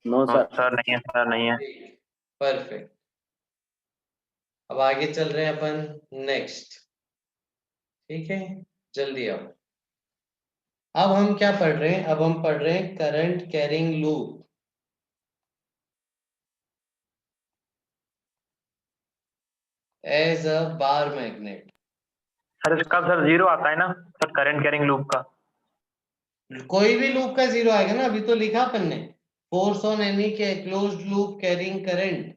No no sir. सर, नहीं है सर, नहीं है। परफेक्ट। अब आगे चल रहे हैं अपन नेक्स्ट। ठीक है, जल्दी आओ। अब हम क्या पढ़ रहे हैं? अब हम पढ़ रहे हैं current carrying loop as a bar magnet. Sir इसका सर जीरो आता है ना सर, करंट कैरिंग लूप का? कोई भी लूप का 0 आएगा ना, अभी तो लिखा अपन ने, force on any closed loop carrying current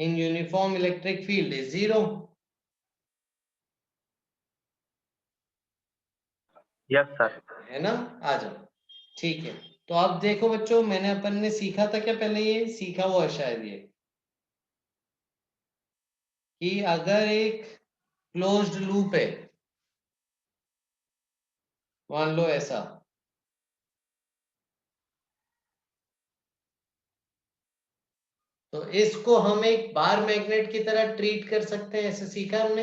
in uniform electric field is 0. Yes sir. है ना, आ जाओ। ठीक है, तो अब देखो बच्चों, मैंने अपन ने सीखा था क्या पहले, ये सीखा हुआ है शायद ये, कि अगर एक क्लोज्ड लूप है, मान लो ऐसा, तो इसको हम एक बार मैग्नेट की तरह ट्रीट कर सकते हैं, ऐसे सीखा हमने।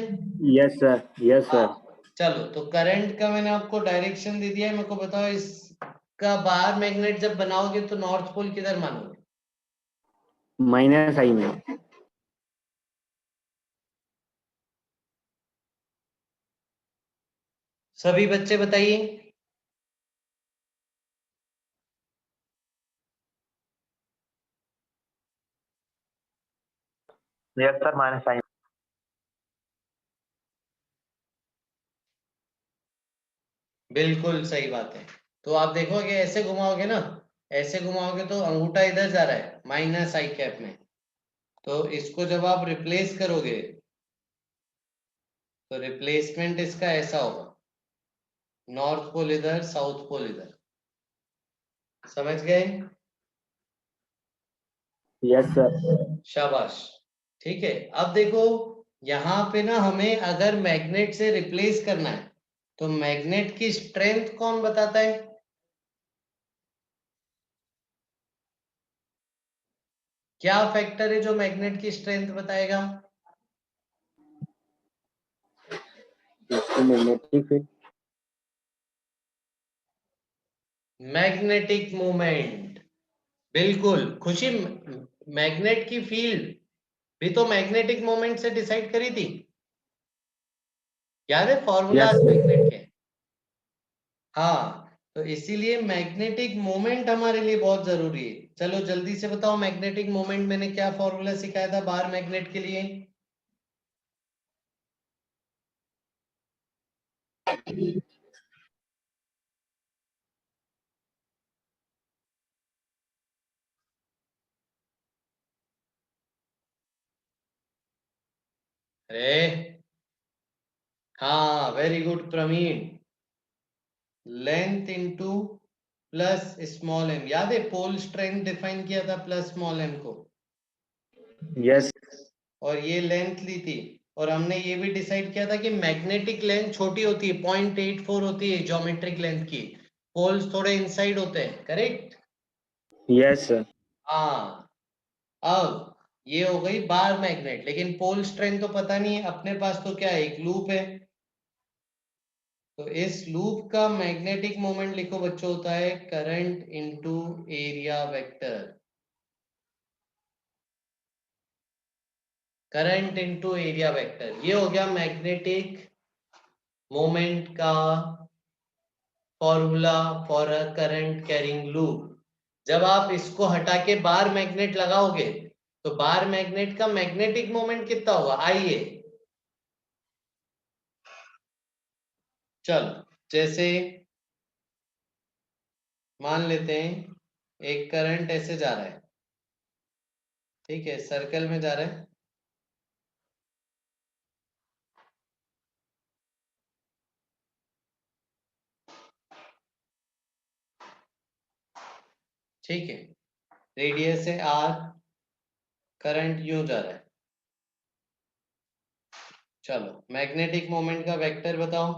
Yes sir, yes sir. हाँ, चलो, तो करंट का मैंने आपको डायरेक्शन दे दिया है, मेरे को बताओ इसका बार मैग्नेट जब बनाओगे तो नॉर्थ पोल किधर मानोगे? माइनस आई में। सभी बच्चे बताइए। यस सर, माइनस आई। बिल्कुल सही बात है। तो आप देखोगे ऐसे घुमाओगे ना, ऐसे घुमाओगे तो अंगूठा इधर जा रहा है माइनस आई कैप में, तो इसको जब आप रिप्लेस करोगे तो रिप्लेसमेंट इसका ऐसा होगा, नॉर्थ पोल इधर, साउथ पोल इधर। समझ गए? Yes sir. शाबाश। ठीक है, अब देखो यहाँ पे ना हमें अगर मैग्नेट से रिप्लेस करना है तो मैग्नेट की स्ट्रेंथ कौन बताता है? क्या फैक्टर है जो मैग्नेट की स्ट्रेंथ बताएगा? इसको मैग्नेटिक फील्ड। Magnetic moment. बिल्कुल खुशी, मैग्नेट की फील्ड भी तो मैग्नेटिक मोमेंट से डिसाइड करी थी, याद है फॉर्मूला यस मैग्नेट के। हाँ, तो इसीलिए मैग्नेटिक मोमेंट हमारे लिए बहुत जरूरी है। चलो जल्दी से बताओ, मैग्नेटिक मोमेंट मैंने क्या फॉर्मूला सिखाया था बार मैग्नेट के लिए? अरे हाँ, very good Praveen. Length into plus small M, याद है पोल स्ट्रेंथ डिफाइन किया था प्लस स्मॉल एम को, यस। और ये लेंथ ली थी, और हमने ये भी डिसाइड किया था कि मैग्नेटिक लेंथ छोटी होती है, 0.84 होती है ज्योमेट्रिक लेंथ की, पोल्स थोड़े इनसाइड होते हैं, करेक्ट? Yes sir. हाँ, अब ये हो गई बार मैग्नेट, लेकिन पोल स्ट्रेंथ तो पता नहीं है अपने पास, तो क्या है, एक लूप है, तो इस लूप का मैग्नेटिक मोमेंट लिखो बच्चों, होता है current into area vector. Current into area vector, ये हो गया मैग्नेटिक मोमेंट का formula for a current carrying loop. जब आप इसको हटा के बार मैग्नेट लगाओगे तो बार मैग्नेट का मैग्नेटिक मोमेंट कितना होगा, आइए। चलो, जैसे मान लेते हैं एक करंट ऐसे जा रहा है, ठीक है, सर्कल में जा रहा है, ठीक है, रेडियस है आर, करंट यूं जा रहा है। चलो, मैग्नेटिक मोमेंट का वेक्टर बताओ।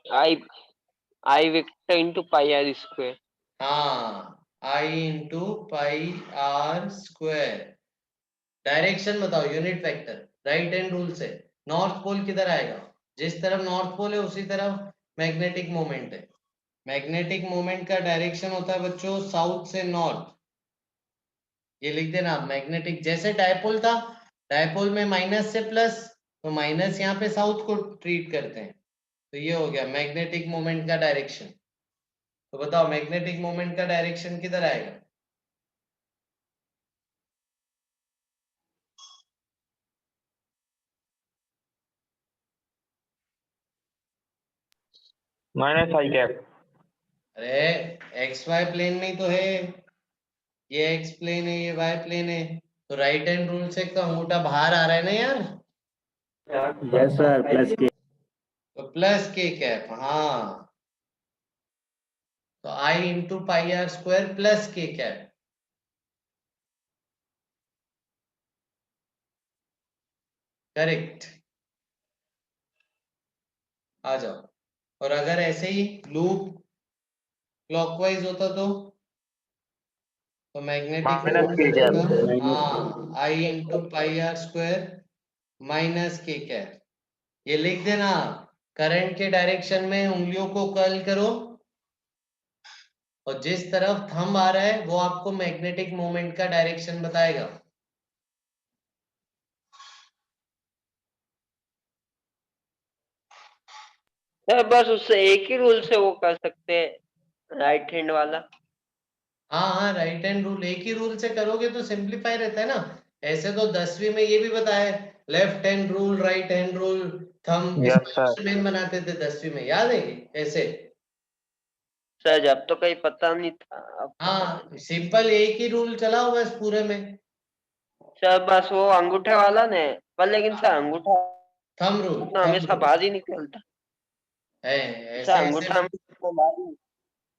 I I vector into pi are square. हाँ, I into pi are square. Direction बताओ, unit vector, right hand rule से। नॉर्थ पोल किधर आएगा, जिस तरफ नॉर्थ पोल है उसी तरफ मैग्नेटिक मोमेंट है। मैग्नेटिक मोमेंट का डायरेक्शन होता है बच्चों साउथ से नॉर्थ। ये लिख देना, मैग्नेटिक जैसे डायपोल था, डायपोल में माइनस से प्लस, तो माइनस यहाँ पे साउथ को ट्रीट करते हैं, तो ये हो गया मैग्नेटिक मोमेंट का डायरेक्शन। तो बताओ मैग्नेटिक मोमेंट का डायरेक्शन किधर आएगा? माइनस आई कैप। अरे एक्स वाई प्लेन में ही तो है, ये एक्स प्लेन है, ये वाई प्लेन है, तो राइट हैंड रूल से तो अंगूठा बाहर आ रहा है ना यार, Yes, sir. Plus K. तो प्लस के कैप, हाँ, तो I into pi are square plus k cap, correct. आ जाओ। और अगर ऐसे ही लूप क्लॉकवाइज होता तो magnetic minus force k cap. रहेगा, Minus हाँ, I into pi are square minus के कैप। ये लिख देना, करंट के डायरेक्शन में उंगलियों को कर्ल करो और जिस तरफ थंब आ रहा है वो आपको मैग्नेटिक मोमेंट का डायरेक्शन बताएगा। सर बस उससे एक ही रूल से वो कर सकते हैं, राइट हैंड वाला। हाँ हाँ, राइट हैंड रूल, एक ही रूल से करोगे तो सिंप्लीफाई रहता है ना। ऐसे तो 10वीं में ये भी बताया, left hand rule, right hand rule, thumb, yes इसका सर। एक्सप्लेन बनाते थे 10वीं में, याद है ऐसे। सर जब तो कहीं पता नहीं था, अब पता चला। हाँ, सिंपल एक ही रूल चला हुआ है इस पूरे में, सर बस वो अंगूठे वाला ने, पर लेकिन सर अंगूठा थंब रूल, अपना थंब हमेशा रूल बाहर ही निकलता। है, सर ऐसे ऐसे। अंगूठा हमेशा बाहर ही।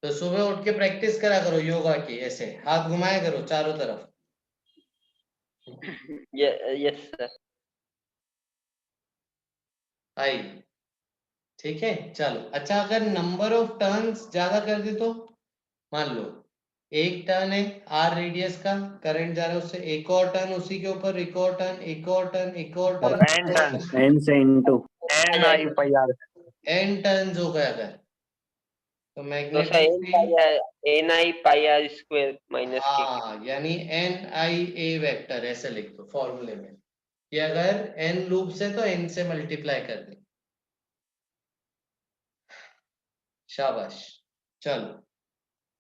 तो सुबह उठ के प्रैक्टिस करा करो योगा की, ऐसे हाथ घुमाया करो चारों तरफ। Yes sir. आई, ठीक है, चलो। अच्छा, अगर नंबर ऑफ टर्न्स ज्यादा कर दे तो, मान लो एक टर्न है आर रेडियस का, करंट जा रहा है उससे, एक और टर्न उसी के ऊपर, एक और टर्न, एक और टर्न, एक और और टर्न, एन टर्न्स, N से into. N I pi R. N turns हो गए अगर, तो तो sir magnetic field, N I pi are square minus K. हाँ, यानी एन आई ए वेक्टर, ऐसे लिख दो फॉर्मूले में, कि अगर एन लूप्स है तो एन से मल्टीप्लाई कर दे। शाबाश, चलो।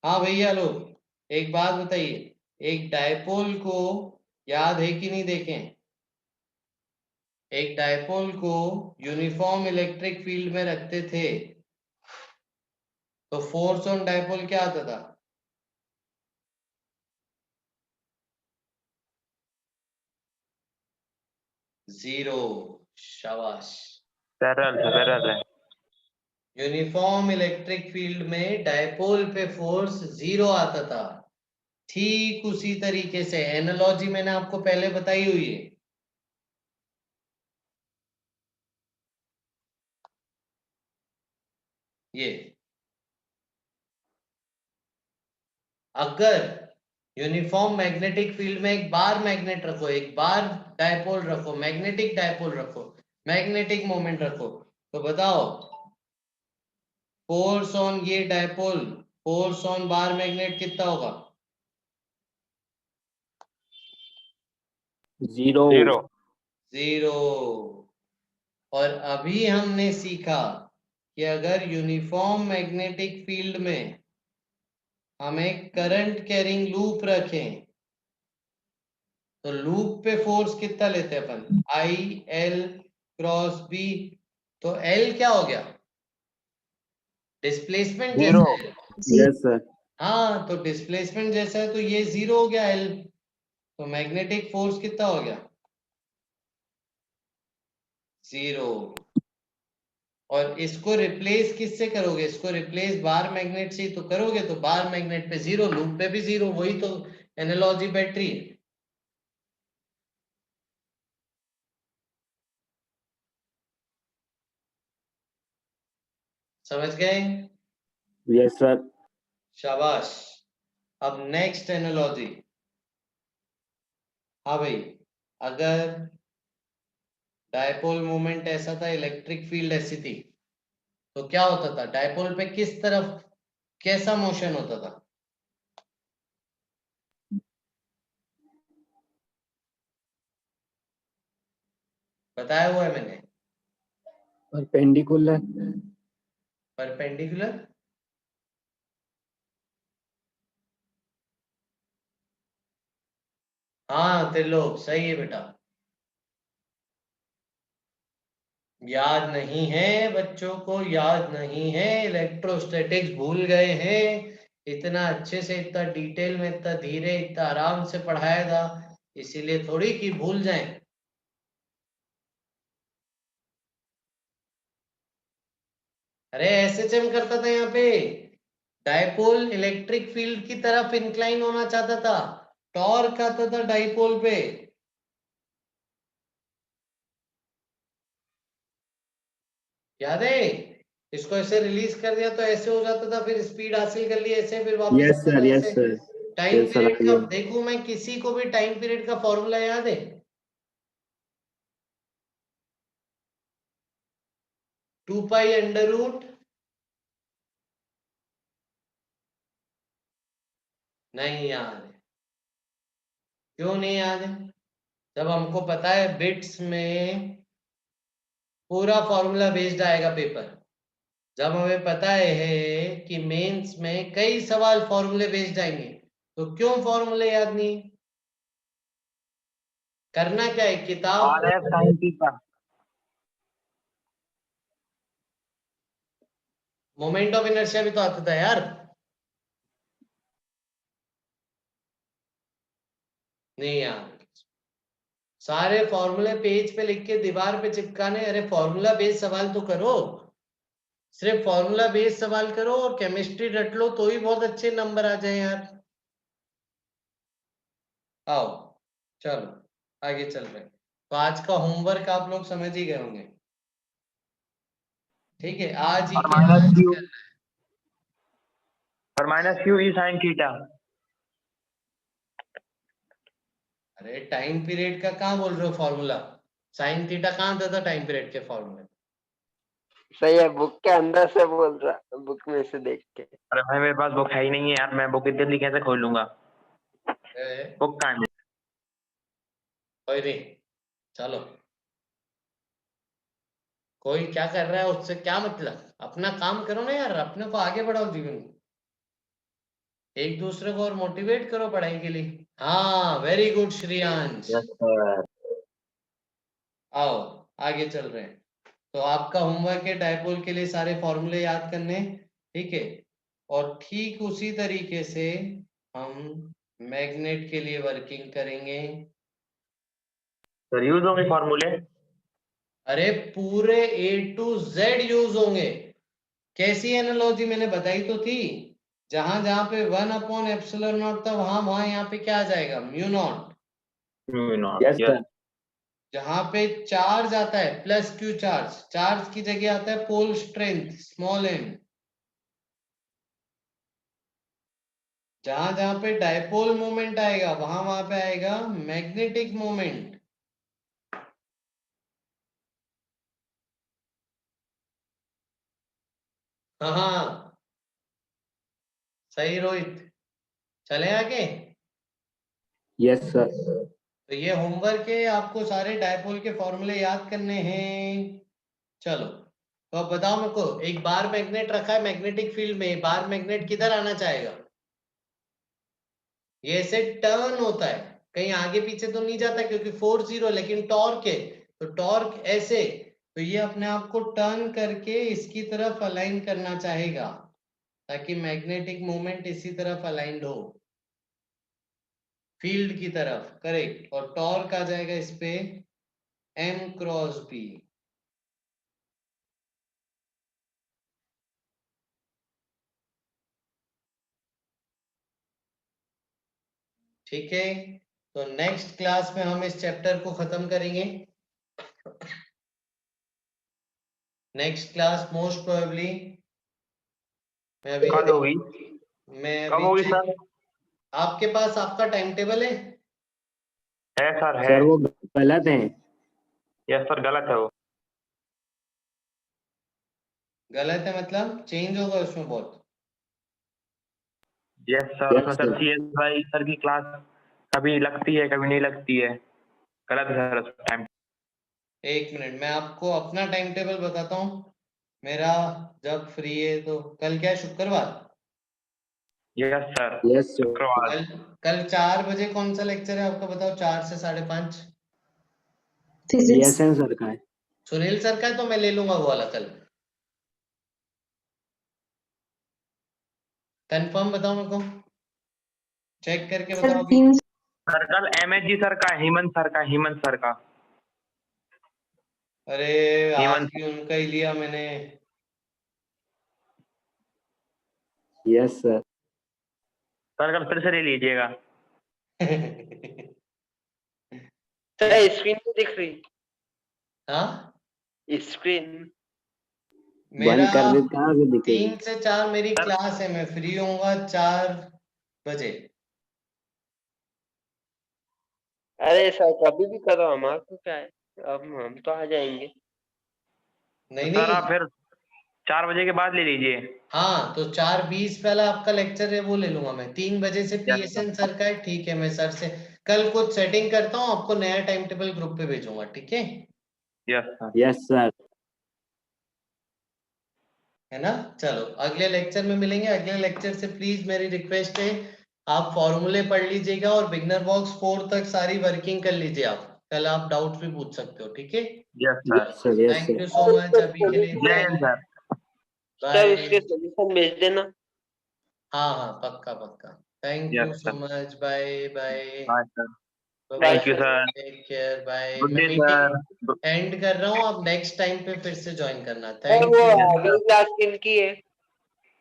हाँ भैया लोग, एक बात बताइए, एक डायपोल को याद है कि नहीं, देखें, एक डायपोल को यूनिफॉर्म इलेक्ट्रिक फील्ड में रखते थे तो फोर्स ऑन डायपोल क्या आता था? जीरो, शाबाश। सरल है। यूनिफॉर्म इलेक्ट्रिक फील्ड में डायपोल पे फोर्स जीरो आता था। ठीक उसी तरीके से एनालॉजी मैंने आपको पहले बताई हुई है। ये अगर यूनिफॉर्म मैग्नेटिक फील्ड में एक बार मैग्नेट रखो, एक बार डायपोल रखो, मैग्नेटिक डायपोल रखो, मैग्नेटिक मोमेंट रखो, तो बताओ फोर्स ऑन ये dipole, force on bar magnet कितना होगा? Zero. जीरो। जीरो। और अभी हमने सीखा कि अगर यूनिफॉर्म मैग्नेटिक फील्ड में हम एक करंट कैरिंग लूप रखें तो लूप पे फोर्स कितना लेते हैं अपन? I L cross B. तो एल क्या हो गया? Displacement zero. जैसा है। Yes, sir. हाँ, तो डिस्प्लेसमेंट जैसा है तो ये जीरो हो गया एल, तो मैग्नेटिक फोर्स कितना हो गया? जीरो। और इसको रिप्लेस किससे करोगे? इसको रिप्लेस बार मैग्नेट से ही तो करोगे, तो बार मैग्नेट पे जीरो, लूप पे भी जीरो, वही तो एनालॉजी बैटरी है। समझ गए? Yes, sir. शाबाश। अब नेक्स्ट एनालॉजी। हाँ भाई, अगर डायपोल मोमेंट ऐसा था, इलेक्ट्रिक फील्ड ऐसी थी, तो क्या होता था? डायपोल पे किस तरफ कैसा मोशन होता था? बताया हुआ है मैंने, Perpendicular. परपेंडिकुलर। हाँ त्रिलोक, सही है बेटा। याद नहीं है बच्चों को, याद नहीं है, इलेक्ट्रोस्टैटिक्स भूल गए हैं। इतना अच्छे से, इतना डिटेल में, इतना धीरे, इतना आराम से पढ़ाया था, इसीलिए थोड़ी कि भूल जाएं। अरे एसएचएम करता था यहाँ पे, डाइपोल इलेक्ट्रिक फील्ड की तरफ इंक्लाइन होना चाहता था, टॉर्क आता था डाइपोल पे। याद है? इसको ऐसे रिलीज कर दिया तो ऐसे हो जाता था, फिर स्पीड हासिल कर ली ऐसे, फिर वापस यस आता सर, था यस ऐसे। Sir, time yes sir, period का देखूं मैं, किसी को भी टाइम पीरियड का फॉर्मूला याद है? 2 पाई अंडर रूट, नहीं याद है। क्यों नहीं याद है? जब हमको पता है बिट्स में पूरा फॉर्मूला बेस्ड आएगा पेपर, जब हमें पता है कि मेंस में कई सवाल फॉर्मूले बेस्ड आएंगे, तो क्यों फॉर्मूले याद नहीं? करना क्या है, किताब R F sine theta. Moment of inertia भी तो आता था यार। नहीं यार, सारे फॉर्मूले पेज पे लिख के दीवार पे चिपकाने? अरे फॉर्मूला बेस्ड सवाल तो करो, सिर्फ फॉर्मूला बेस्ड सवाल करो और केमिस्ट्री रट लो तो ही बहुत अच्छे नंबर आ जाए यार। आओ चलो आगे चल रहे हैं। तो आज का होमवर्क आप लोग समझ ही गए होंगे, ठीक है? आज ही और के आज -q करना है। और -q ई साइन थीटा। अरे टाइम पीरियड का कहाँ बोल रहे हो फॉर्मूला? साइन थीटा कहाँ था टाइम पीरियड के फॉर्मूले? सही है, बुक के अंदर से बोल रहा, बुक में से देख के। अरे भाई मेरे पास बुक है ही नहीं है यार, मैं बुक इतनी कैसे खोल लूंगा? ए, बुक कहाँ है? कोई नहीं, चलो। कोई क्या कर रहा है उससे क्या मतलब, अपना काम करो ना यार, अपने को आगे बढ़ाओ जीवन में, एक दूसरे को और मोटिवेट करो पढ़ाई के लिए। हाँ very good Shreyansh. Yes sir. आओ आगे चल रहे हैं। तो आपका होमवर्क है डायपोल के लिए सारे फॉर्मूले याद करने, ठीक है? और ठीक उसी तरीके से हम मैग्नेट के लिए वर्किंग करेंगे। सर यूज होंगे फॉर्मूले? अरे पूरे A to Z यूज होंगे। कैसी एनालॉजी मैंने बताई तो थी, जहां जहां पे 1/ε0 था, वहां वहां यहाँ पे क्या आ जाएगा, mu naught. Mu naught, yes yes. Sir, जहां पे चार्ज आता है प्लस क्यू चार्ज, चार्ज की जगह आता है पोल स्ट्रेंथ स्मॉल m। जहां जहां पे डायपोल मोमेंट आएगा वहां वहां पे आएगा मैग्नेटिक मोमेंट। हाँ सही रोहित, चले आगे। यस सर, तो ये होमवर्क है, आपको सारे डायपोल के फॉर्मूले याद करने हैं। चलो तो अब बताओ मेरे को, एक बार मैग्नेट रखा है मैग्नेटिक फील्ड में, बार मैग्नेट किधर आना चाहेगा? ये ऐसे टर्न होता है, कहीं आगे पीछे तो नहीं जाता क्योंकि 4 0, लेकिन टॉर्क है, तो टॉर्क ऐसे, तो ये अपने आप को टर्न करके इसकी तरफ अलाइन करना चाहेगा, ताकि मैग्नेटिक मोमेंट इसी तरफ अलाइंड हो, फील्ड की तरफ, करेक्ट। और टॉर्क आ जाएगा इस पे m×b। ठीक है, तो नेक्स्ट क्लास में हम इस चैप्टर को खत्म करेंगे। नेक्स्ट क्लास मोस्ट प्रोबेबली मैं अभी कल होगी? मैं कब अभी होगी चेक, सर? आपके पास आपका टाइम टेबल है? है सर, है। सर वो गलत है। यस सर, गलत है वो। गलत है मतलब चेंज होगा उसमें बहुत? यस सर, यस उसमें सर सर, CS भाई सर की क्लास कभी लगती है कभी नहीं लगती है। गलत है सर उसका टाइम। एक मिनट मैं आपको अपना टाइम टेबल बताता हूँ, मेरा जब फ्री है तो। कल क्या है, शुक्रवार? यस सर, यस सर, शुक्रवार। कल कल 4 बजे कौन सा लेक्चर है आपका बताओ, 4 से 5:30? BSN सर का है। सुनील सर का है तो मैं ले लूंगा वो वाला कल। कंफर्म बताओ मेरे को, चेक करके सर बताओ अभी। 3 सर कल MSG सर का, हेमंत सर का। अरे आज हेमंत भी उनका ही लिया मैंने। Yes sir. सर कल फिर से ले लीजिएगा। सर स्क्रीन तो दिख रही, हाँ स्क्रीन। मेरा बंद कर दे, कहाँ से दिखेगी? 3 से 4 मेरी सर क्लास है, मैं फ्री होऊंगा 4 बजे। अरे सर कभी भी करो, हमारा तो क्या है, अब हम तो आ जाएंगे। नहीं सर नहीं, आप फिर 4 बजे के बाद ले लीजिए। हाँ तो 4:20 पहला आपका लेक्चर है वो ले लूंगा मैं। 3 बजे से यस सर। PSN सर का है, ठीक है। मैं सर से कल कुछ सेटिंग करता हूँ, आपको नया टाइम टेबल ग्रुप पे भेजूंगा, ठीक है? Yes sir. Yes sir. है ना? चलो अगले लेक्चर में मिलेंगे। अगले लेक्चर से प्लीज मेरी रिक्वेस्ट है, आप फॉर्मूले पढ़ लीजिएगा और बिगनर बॉक्स 4 तक सारी वर्किंग कर लीजिए। आप कल आप डाउट भी पूछ सकते हो, ठीक है? Yes sir. Yes sir. Yes thank sir. You so much अभी के लिए, जय हिंद सर। सर उसके बाय। सोल्यूशन भेज देना। हाँ हाँ पक्का पक्का। Thank you yes so sir. Much, bye bye. Bye sir. Bye, thank you sir. Take care, bye. Good मैं डे मीटिंग सर। एंड कर रहा हूँ, आप नेक्स्ट टाइम पे फिर से ज्वाइन करना। सर थैंक वो यू। अगली क्लास किनकी है?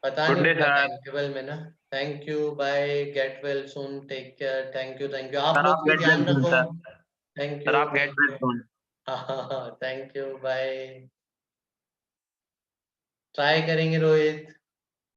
पता गुड नहीं डे होगा सर। टाइम टेबल में ना। Thank you, bye, get well soon, take care. Thank you आप सर लोग आप भी गेट वेल ध्यान सून रखो। सर। थैंक सर यू, आप गेट वेल सून। हाँ हाँ हाँ, थैंक यू, बाय। ट्राई करेंगे रोहित।